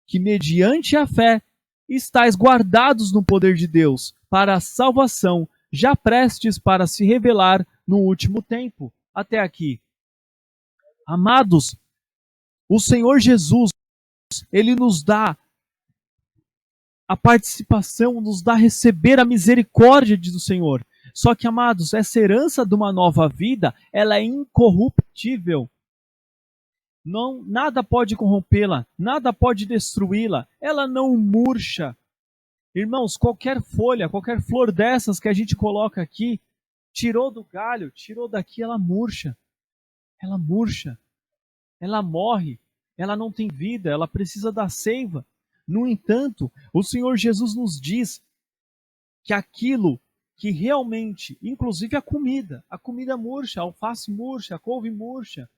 que mediante a fé estáis guardados no poder de Deus, para a salvação, já prestes para se revelar no último tempo. Até aqui. Amados, o Senhor Jesus, Ele nos dá a participação, nos dá a receber a misericórdia do Senhor. Só que, amados, essa herança de uma nova vida, ela é incorruptível. Não, nada pode corrompê-la, nada pode destruí-la, ela não murcha. Irmãos, qualquer folha, qualquer flor dessas que a gente coloca aqui, tirou do galho, tirou daqui, ela murcha. Ela murcha, ela morre, ela não tem vida, ela precisa da seiva. No entanto, o Senhor Jesus nos diz que aquilo que realmente, inclusive a comida murcha, a alface murcha, a couve murcha,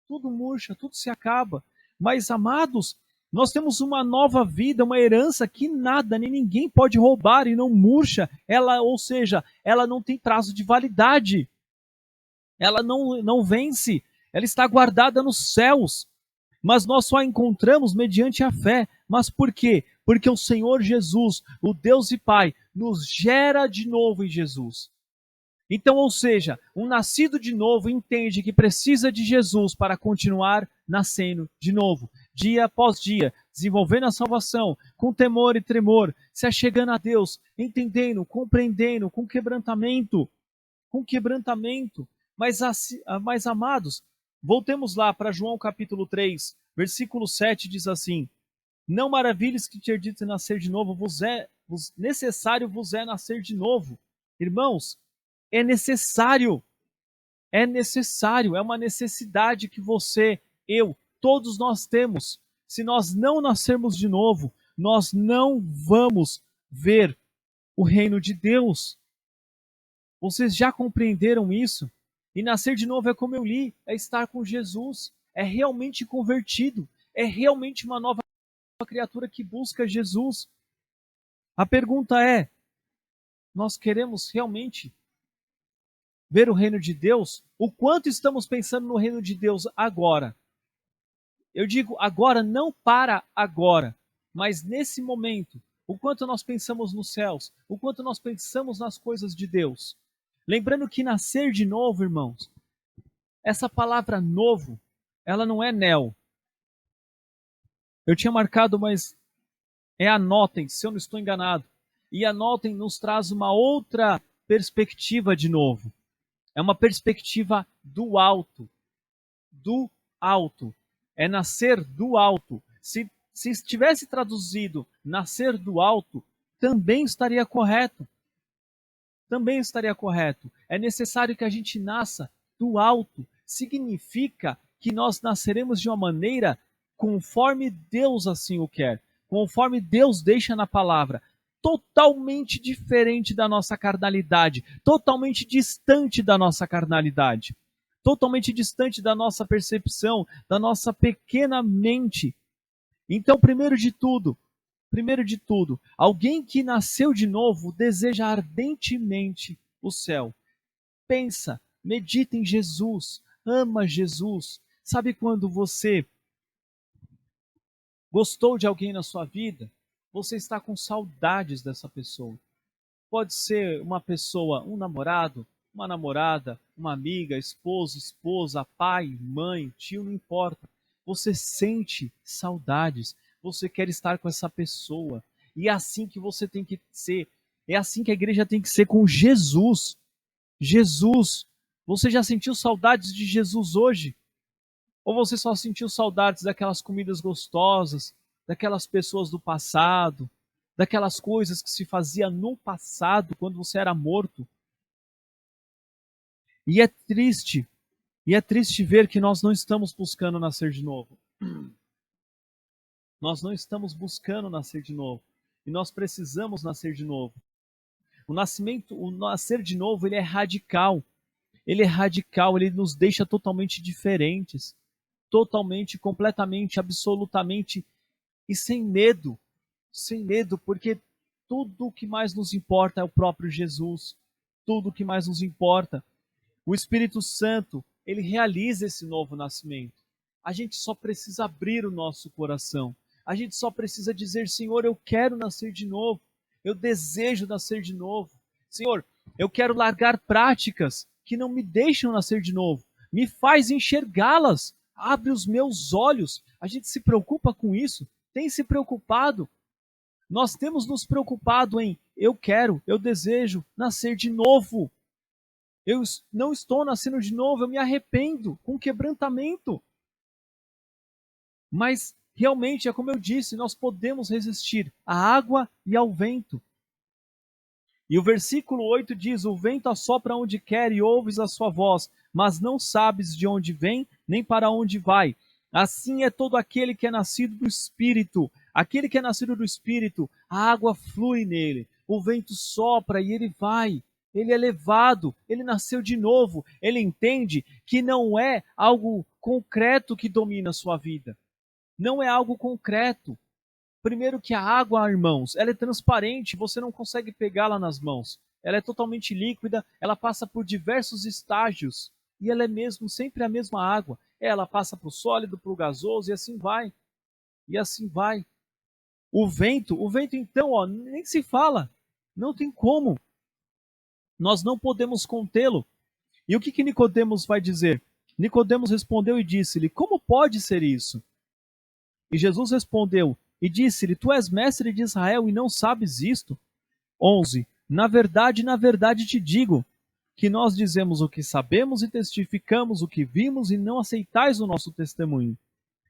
tudo se acaba. Mas, amados, nós temos uma nova vida, uma herança que nada, nem ninguém pode roubar e não murcha. Ela, ou seja, ela não tem prazo de validade. Ela não vence. Ela está guardada nos céus. Mas nós só a encontramos mediante a fé. Mas por quê? Porque o Senhor Jesus, o Deus e Pai, nos gera de novo em Jesus. Então, ou seja, um nascido de novo entende que precisa de Jesus para continuar nascendo de novo, dia após dia, desenvolvendo a salvação, com temor e tremor, se achegando a Deus, entendendo, compreendendo, com quebrantamento. Mas amados, voltemos lá para João capítulo 3, versículo 7, diz assim: Não maravilhes que ter dito nascer de novo, necessário vos é nascer de novo. Irmãos, é necessário, é uma necessidade que você, eu, todos nós temos. Se nós não nascermos de novo, nós não vamos ver o reino de Deus. Vocês já compreenderam isso? E nascer de novo é como eu li, é estar com Jesus, é realmente convertido, é realmente uma nova criatura que busca Jesus. A pergunta é: nós queremos realmente ver o reino de Deus? O quanto estamos pensando no reino de Deus agora? Eu digo agora, não para agora, mas nesse momento. O quanto nós pensamos nos céus, o quanto nós pensamos nas coisas de Deus. Lembrando que nascer de novo, irmãos, essa palavra novo, ela não é neo. Eu tinha marcado, mas anotem, se eu não estou enganado. E anotem nos traz uma outra perspectiva de novo. É uma perspectiva do alto. Do alto. É nascer do alto. Se tivesse traduzido nascer do alto, também estaria correto. Também estaria correto. É necessário que a gente nasça do alto. Significa que nós nasceremos de uma maneira conforme Deus assim o quer, conforme Deus deixa na palavra, totalmente diferente da nossa carnalidade, totalmente distante da nossa carnalidade, totalmente distante da nossa percepção, da nossa pequena mente. Então, primeiro de tudo, alguém que nasceu de novo deseja ardentemente o céu. Pensa, medita em Jesus, ama Jesus. Sabe quando você gostou de alguém na sua vida? Você está com saudades dessa pessoa. Pode ser uma pessoa, um namorado, uma namorada, uma amiga, esposo, esposa, pai, mãe, tio, não importa. Você sente saudades, você quer estar com essa pessoa. E é assim que você tem que ser. É assim que a igreja tem que ser com Jesus. Jesus. Você já sentiu saudades de Jesus hoje? Ou você só sentiu saudades daquelas comidas gostosas, daquelas pessoas do passado, daquelas coisas que se fazia no passado, quando você era morto? E é triste ver que nós não estamos buscando nascer de novo. Nós não estamos buscando nascer de novo. E nós precisamos nascer de novo. O nascer de novo, ele é radical. Ele é radical, ele nos deixa totalmente diferentes. Totalmente, completamente, absolutamente e sem medo. Sem medo, porque tudo o que mais nos importa é o próprio Jesus. Tudo o que mais nos importa. O Espírito Santo, ele realiza esse novo nascimento. A gente só precisa abrir o nosso coração. A gente só precisa dizer: Senhor, eu quero nascer de novo. Eu desejo nascer de novo. Senhor, eu quero largar práticas que não me deixam nascer de novo. Me faz enxergá-las. Abre os meus olhos. A gente se preocupa com isso. Tem se preocupado. Nós temos nos preocupado em: eu desejo nascer de novo. Eu não estou nascendo de novo, eu me arrependo com quebrantamento. Mas realmente é como eu disse, nós podemos resistir à água e ao vento. E o versículo 8 diz: O vento assopra onde quer e ouves a sua voz, mas não sabes de onde vem nem para onde vai. Assim é todo aquele que é nascido do Espírito. Aquele que é nascido do Espírito, a água flui nele, o vento sopra e ele vai. Ele é levado, ele nasceu de novo. Ele entende que não é algo concreto que domina a sua vida. Não é algo concreto. Primeiro que a água, irmãos, ela é transparente, você não consegue pegá-la nas mãos. Ela é totalmente líquida, ela passa por diversos estágios. E ela é mesmo sempre a mesma água. Ela passa para o sólido, para o gasoso e assim vai. E assim vai. O vento então, ó, nem se fala. Não tem como. Nós não podemos contê-lo. E o que Nicodemos vai dizer? Nicodemos respondeu e disse-lhe: como pode ser isso? E Jesus respondeu e disse-lhe: tu és mestre de Israel e não sabes isto? 11. Na verdade te digo, que nós dizemos o que sabemos e testificamos o que vimos e não aceitais o nosso testemunho.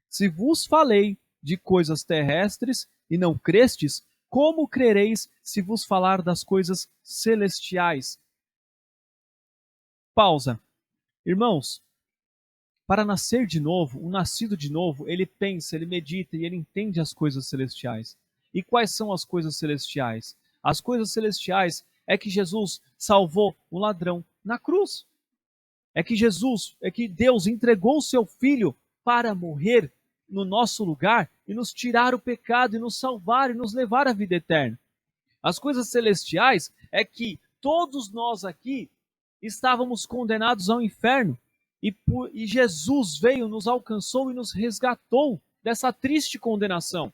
Se vos falei de coisas terrestres e não crestes, como crereis se vos falar das coisas celestiais? Pausa. Irmãos, para nascer de novo, o nascido de novo, ele pensa, ele medita e ele entende as coisas celestiais. E quais são as coisas celestiais? As coisas celestiais é que Jesus salvou o ladrão na cruz. É que Deus entregou o seu Filho para morrer no nosso lugar e nos tirar o pecado e nos salvar e nos levar à vida eterna. As coisas celestiais é que todos nós aqui estávamos condenados ao inferno e Jesus veio, nos alcançou e nos resgatou dessa triste condenação.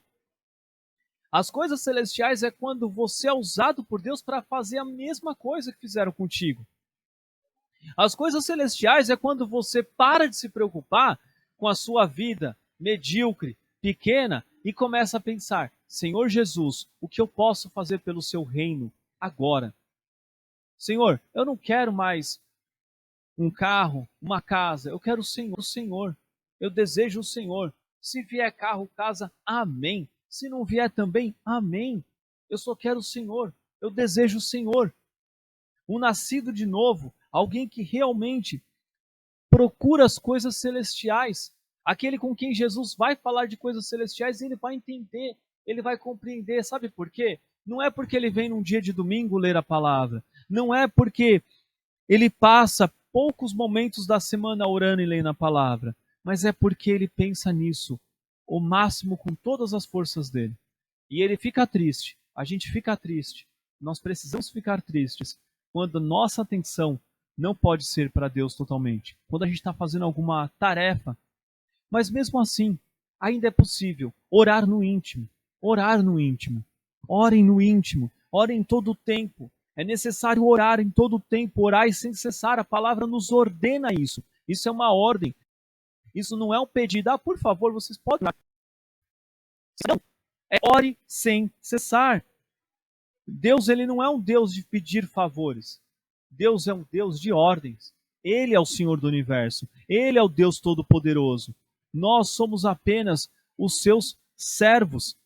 As coisas celestiais é quando você é usado por Deus para fazer a mesma coisa que fizeram contigo. As coisas celestiais é quando você para de se preocupar com a sua vida medíocre, pequena, e começa a pensar: Senhor Jesus, o que eu posso fazer pelo seu reino agora? Senhor, eu não quero mais um carro, uma casa, eu quero o Senhor. Eu desejo o Senhor. Se vier carro, casa, amém. Se não vier também, amém. Eu só quero o Senhor. Eu desejo o Senhor. Um nascido de novo, alguém que realmente procura as coisas celestiais, aquele com quem Jesus vai falar de coisas celestiais, ele vai entender, ele vai compreender. Sabe por quê? Não é porque ele vem num dia de domingo ler a palavra, não é porque ele passa poucos momentos da semana orando e lendo a palavra, mas é porque ele pensa nisso o máximo com todas as forças dele. E ele fica triste, a gente fica triste, nós precisamos ficar tristes quando nossa atenção não pode ser para Deus totalmente, quando a gente está fazendo alguma tarefa, mas mesmo assim, ainda é possível orar no íntimo, orem no íntimo, orem todo o tempo. É necessário orar em todo o tempo, orar sem cessar. A palavra nos ordena isso. Isso é uma ordem. Isso não é um pedido. Ah, por favor, vocês podem orar. Não. É ore sem cessar. Deus, ele não é um Deus de pedir favores. Deus é um Deus de ordens. Ele é o Senhor do universo. Ele é o Deus Todo-Poderoso. Nós somos apenas os seus servos.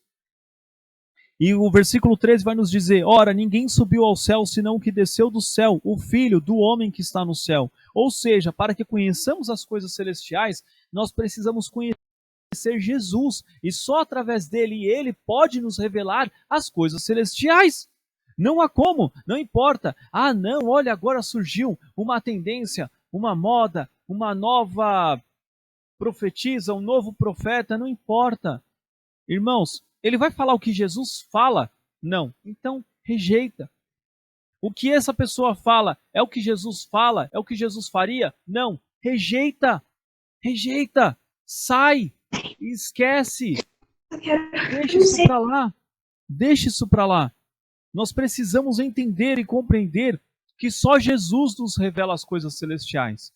E o versículo 13 vai nos dizer: ora, ninguém subiu ao céu senão o que desceu do céu, o Filho do homem que está no céu. Ou seja, para que conheçamos as coisas celestiais, nós precisamos conhecer Jesus. E só através dele, ele pode nos revelar as coisas celestiais. Não há como, não importa. Ah, não, olha, agora surgiu uma tendência, uma moda, uma nova profetisa, um novo profeta, não importa. Irmãos, ele vai falar o que Jesus fala? Não. Então, rejeita. O que essa pessoa fala é o que Jesus fala? É o que Jesus faria? Não. Rejeita. Rejeita. Sai. Esquece. Deixa isso para lá. Deixa isso para lá. Nós precisamos entender e compreender que só Jesus nos revela as coisas celestiais.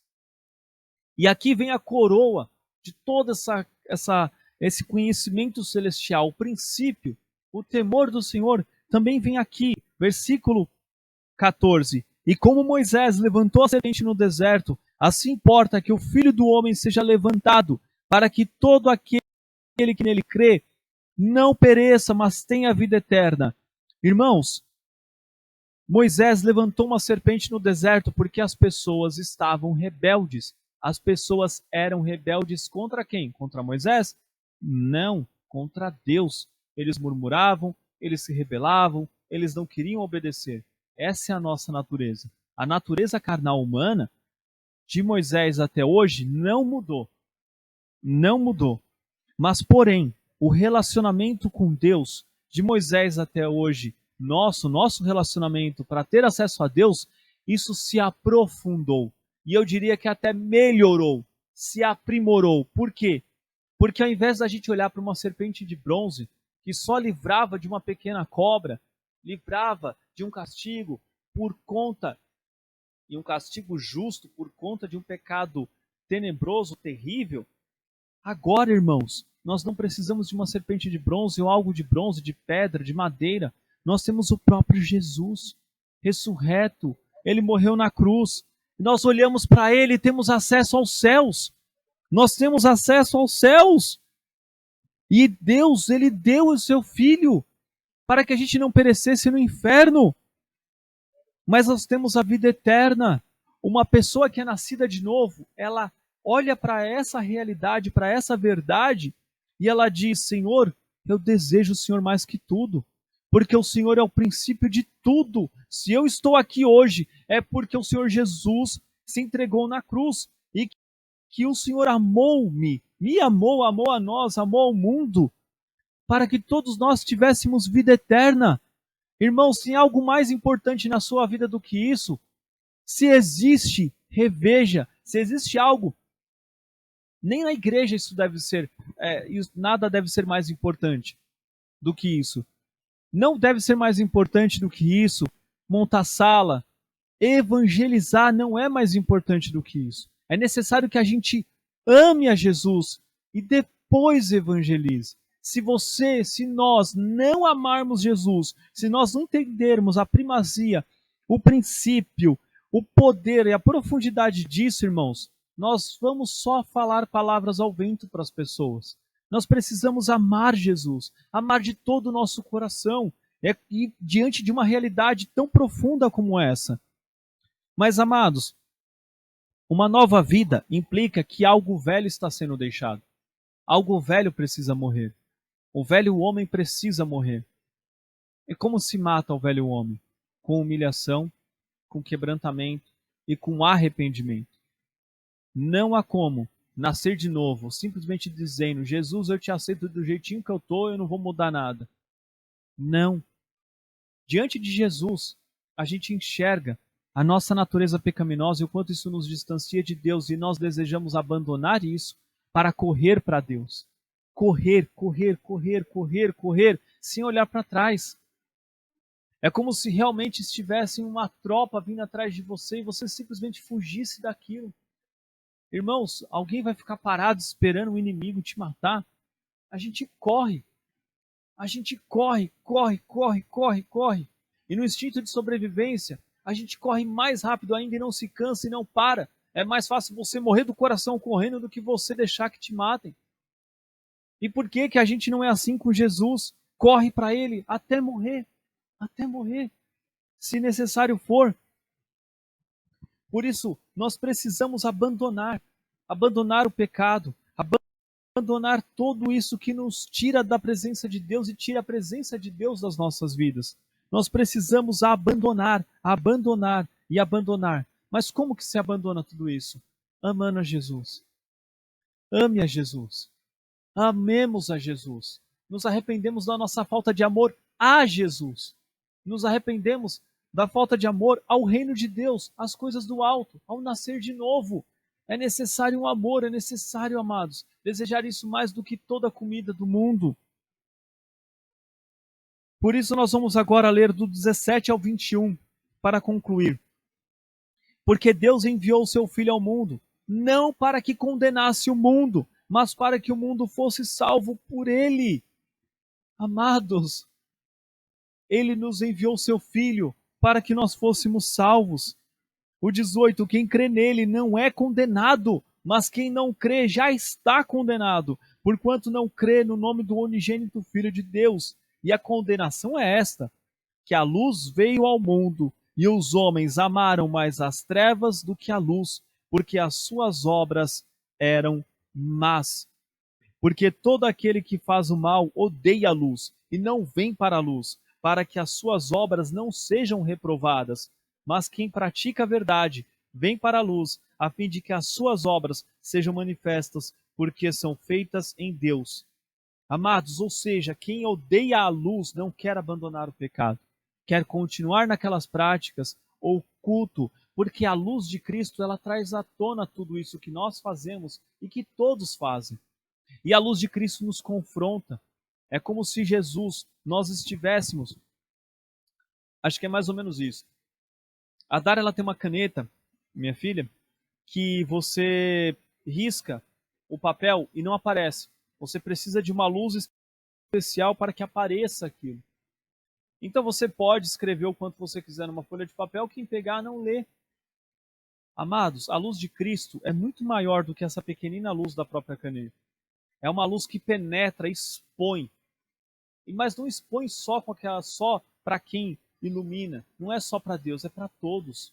E aqui vem a coroa de toda esse conhecimento celestial, o princípio, o temor do Senhor, também vem aqui, versículo 14. E como Moisés levantou a serpente no deserto, assim importa que o Filho do Homem seja levantado, para que todo aquele que nele crê não pereça, mas tenha vida eterna. Irmãos, Moisés levantou uma serpente no deserto porque as pessoas estavam rebeldes. As pessoas eram rebeldes contra quem? Contra Moisés? Não, contra Deus. Eles murmuravam, eles se rebelavam, eles não queriam obedecer. Essa é a nossa natureza. A natureza carnal humana, de Moisés até hoje, não mudou. Não mudou. Mas, porém, o relacionamento com Deus, de Moisés até hoje, nosso relacionamento para ter acesso a Deus, isso se aprofundou. E eu diria que até melhorou, se aprimorou. Por quê? Porque ao invés da gente olhar para uma serpente de bronze, que só livrava de uma pequena cobra, livrava de um castigo por conta e um castigo justo por conta de um pecado tenebroso, terrível, agora, irmãos, nós não precisamos de uma serpente de bronze ou algo de bronze, de pedra, de madeira. Nós temos o próprio Jesus, ressurreto. Ele morreu na cruz. Nós olhamos para ele e temos acesso aos céus. Nós temos acesso aos céus. E Deus, ele deu o seu Filho para que a gente não perecesse no inferno. Mas nós temos a vida eterna. Uma pessoa que é nascida de novo, ela olha para essa realidade, para essa verdade, e ela diz: Senhor, eu desejo o Senhor mais que tudo, porque o Senhor é o princípio de tudo. Se eu estou aqui hoje, é porque o Senhor Jesus se entregou na cruz, e que o Senhor amou-me, me amou, amou a nós, amou ao mundo, para que todos nós tivéssemos vida eterna. Irmãos, tem algo mais importante na sua vida do que isso? Se existe, reveja. Se existe algo, nem na igreja isso deve ser, nada deve ser mais importante do que isso. Não deve ser mais importante do que isso montar sala. Evangelizar não é mais importante do que isso. É necessário que a gente ame a Jesus e depois evangelize. Se nós não amarmos Jesus, se nós não entendermos a primazia, o princípio, o poder e a profundidade disso, irmãos, nós vamos só falar palavras ao vento para as pessoas. Nós precisamos amar Jesus, amar de todo o nosso coração, e diante de uma realidade tão profunda como essa. Mas, amados, uma nova vida implica que algo velho está sendo deixado. Algo velho precisa morrer. O velho homem precisa morrer. E como se mata o velho homem? Com humilhação, com quebrantamento e com arrependimento. Não há como nascer de novo, simplesmente dizendo: Jesus, eu te aceito do jeitinho que eu estou, eu não vou mudar nada. Não. Diante de Jesus, a gente enxerga a nossa natureza pecaminosa e o quanto isso nos distancia de Deus, e nós desejamos abandonar isso para correr para Deus. Correr, correr, correr, correr, correr, sem olhar para trás. É como se realmente estivesse uma tropa vindo atrás de você e você simplesmente fugisse daquilo. Irmãos, alguém vai ficar parado esperando o inimigo te matar? A gente corre. A gente corre, corre, corre, corre, corre. E no instinto de sobrevivência, a gente corre mais rápido ainda e não se cansa e não para. É mais fácil você morrer do coração correndo do que você deixar que te matem. E por que que a gente não é assim com Jesus? Corre para Ele até morrer, se necessário for. Por isso, nós precisamos abandonar o pecado, abandonar tudo isso que nos tira da presença de Deus e tira a presença de Deus das nossas vidas. Nós precisamos abandonar e abandonar. Mas como que se abandona tudo isso? Amando a Jesus. Ame a Jesus. Amemos a Jesus. Nos arrependemos da nossa falta de amor a Jesus. Nos arrependemos da falta de amor ao reino de Deus, às coisas do alto, ao nascer de novo. É necessário um amor, é necessário, amados, desejar isso mais do que toda a comida do mundo. Por isso nós vamos agora ler do 17 ao 21, para concluir. Porque Deus enviou o seu Filho ao mundo, não para que condenasse o mundo, mas para que o mundo fosse salvo por ele. Amados, ele nos enviou o seu Filho para que nós fôssemos salvos. O 18, quem crê nele não é condenado, mas quem não crê já está condenado, porquanto não crê no nome do unigênito Filho de Deus. E a condenação é esta, que a luz veio ao mundo, e os homens amaram mais as trevas do que a luz, porque as suas obras eram más. Porque todo aquele que faz o mal odeia a luz, e não vem para a luz, para que as suas obras não sejam reprovadas. Mas quem pratica a verdade vem para a luz, a fim de que as suas obras sejam manifestas, porque são feitas em Deus. Amados, ou seja, quem odeia a luz não quer abandonar o pecado, quer continuar naquelas práticas ou culto, porque a luz de Cristo ela traz à tona tudo isso que nós fazemos e que todos fazem. E a luz de Cristo nos confronta. É como se Jesus, nós estivéssemos, acho que é mais ou menos isso. A Dara, ela tem uma caneta, minha filha, que você risca o papel e não aparece. Você precisa de uma luz especial para que apareça aquilo. Então você pode escrever o quanto você quiser numa folha de papel, quem pegar não lê. Amados, a luz de Cristo é muito maior do que essa pequenina luz da própria caneta. É uma luz que penetra, expõe. Mas não expõe só para quem ilumina. Não é só para Deus, é para todos.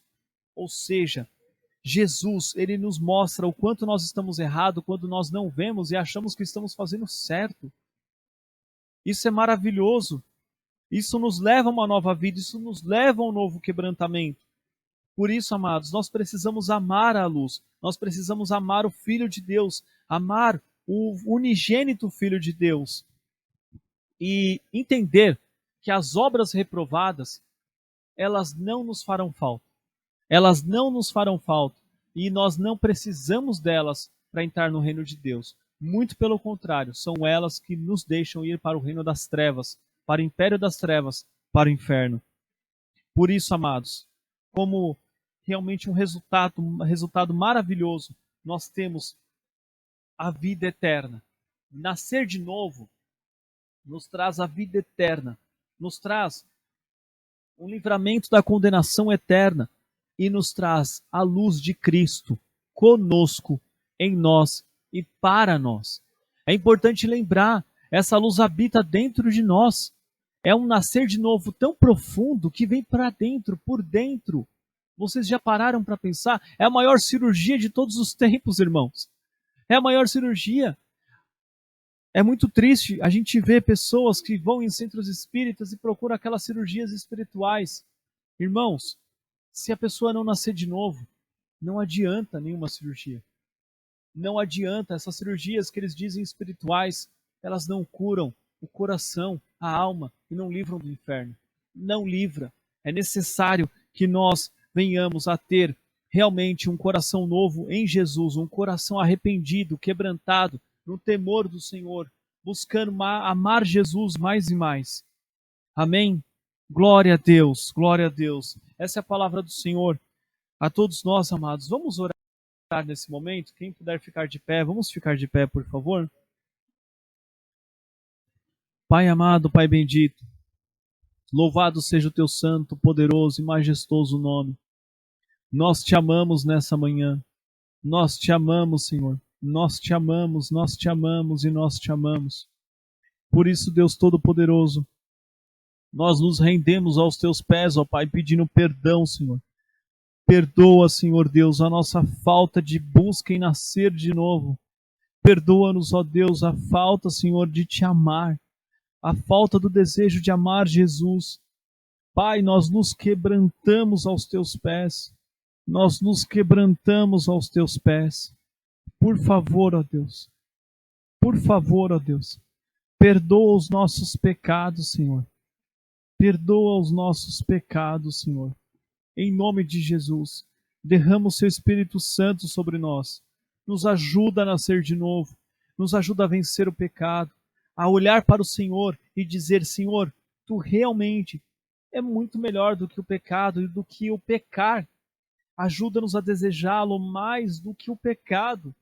Ou seja, Jesus, ele nos mostra o quanto nós estamos errados quando nós não vemos e achamos que estamos fazendo certo. Isso é maravilhoso. Isso nos leva a uma nova vida, isso nos leva a um novo quebrantamento. Por isso, amados, nós precisamos amar a luz, nós precisamos amar o Filho de Deus, amar o unigênito Filho de Deus e entender que as obras reprovadas, elas não nos farão falta. Elas não nos farão falta e nós não precisamos delas para entrar no reino de Deus. Muito pelo contrário, são elas que nos deixam ir para o reino das trevas, para o império das trevas, para o inferno. Por isso, amados, como realmente um resultado maravilhoso, nós temos a vida eterna. Nascer de novo nos traz a vida eterna, nos traz um livramento da condenação eterna e nos traz a luz de Cristo conosco, em nós e para nós. É importante lembrar, essa luz habita dentro de nós. É um nascer de novo tão profundo que vem para dentro, por dentro. Vocês já pararam para pensar? É a maior cirurgia de todos os tempos, irmãos. É a maior cirurgia. É muito triste a gente ver pessoas que vão em centros espíritas e procuram aquelas cirurgias espirituais. Irmãos, se a pessoa não nascer de novo, não adianta nenhuma cirurgia. Não adianta, essas cirurgias que eles dizem espirituais, elas não curam o coração, a alma e não livram do inferno. Não livra. É necessário que nós venhamos a ter realmente um coração novo em Jesus, um coração arrependido, quebrantado, no temor do Senhor, buscando amar Jesus mais e mais. Amém? Glória a Deus, glória a Deus. Essa é a palavra do Senhor a todos nós, amados. Vamos orar nesse momento? Quem puder ficar de pé, vamos ficar de pé, por favor. Pai amado, Pai bendito, louvado seja o teu santo, poderoso e majestoso nome. Nós te amamos nessa manhã. Nós te amamos, Senhor. Nós te amamos, nós te amamos e nós te amamos. Por isso, Deus Todo-Poderoso, nós nos rendemos aos teus pés, ó Pai, pedindo perdão, Senhor. Perdoa, Senhor Deus, a nossa falta de busca em nascer de novo. Perdoa-nos, ó Deus, a falta, Senhor, de te amar. A falta do desejo de amar Jesus. Pai, nós nos quebrantamos aos teus pés. Nós nos quebrantamos aos teus pés. Por favor, ó Deus. Por favor, ó Deus. Perdoa os nossos pecados, Senhor. Perdoa os nossos pecados, Senhor. Em nome de Jesus, derrama o seu Espírito Santo sobre nós. Nos ajuda a nascer de novo. Nos ajuda a vencer o pecado. A olhar para o Senhor e dizer, Senhor, tu realmente é muito melhor do que o pecado e do que o pecar. Ajuda-nos a desejá-lo mais do que o pecado.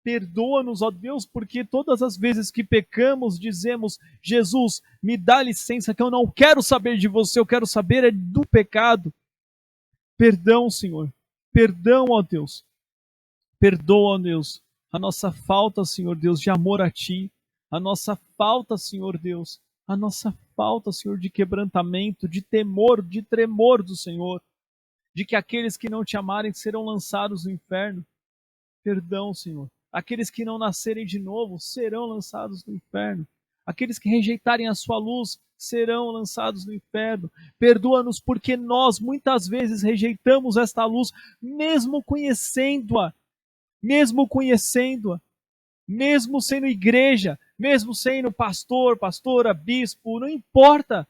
Perdoa-nos, ó Deus, porque todas as vezes que pecamos, dizemos, Jesus, me dá licença que eu não quero saber de você, eu quero saber é do pecado. Perdão, Senhor. Perdão, ó Deus. Perdoa, ó Deus, a nossa falta, Senhor Deus, de amor a Ti. A nossa falta, Senhor Deus. A nossa falta, Senhor, de quebrantamento, de temor, de tremor do Senhor. De que aqueles que não Te amarem serão lançados no inferno. Perdão, Senhor. Aqueles que não nascerem de novo serão lançados no inferno. Aqueles que rejeitarem a sua luz serão lançados no inferno. Perdoa-nos porque nós muitas vezes rejeitamos esta luz, mesmo conhecendo-a, mesmo sendo igreja, mesmo sendo pastor, pastora, bispo, não importa.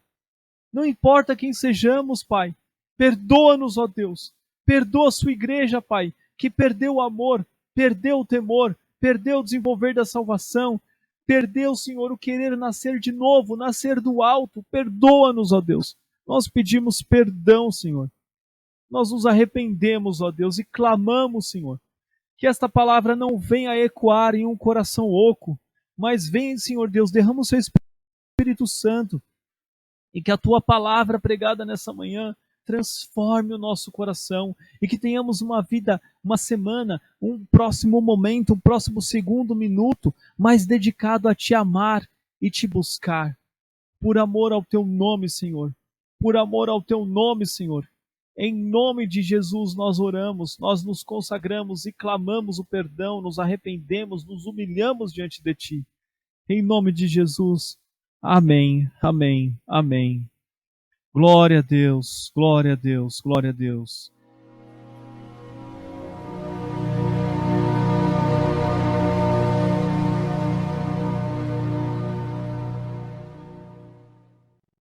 Não importa quem sejamos, Pai. Perdoa-nos, ó Deus. Perdoa a sua igreja, Pai, que perdeu o amor, perdeu o temor, perdeu o desenvolver da salvação, perdeu, Senhor, o querer nascer de novo, nascer do alto. Perdoa-nos, ó Deus. Nós pedimos perdão, Senhor. nós nos arrependemos, ó Deus, e clamamos, Senhor, que esta palavra não venha ecoar em um coração oco, mas venha, Senhor Deus, derrama o seu Espírito Santo, e que a tua palavra pregada nessa manhã transforme o nosso coração, e que tenhamos uma vida, uma semana, um próximo momento, um próximo segundo, minuto, mais dedicado a te amar e te buscar, por amor ao teu nome, Senhor, por amor ao teu nome, Senhor. Em nome de Jesus nós oramos, nós nos consagramos e clamamos o perdão, nos arrependemos, nos humilhamos diante de ti. Em nome de Jesus. Amém, amém, amém. Glória a Deus, glória a Deus, glória a Deus.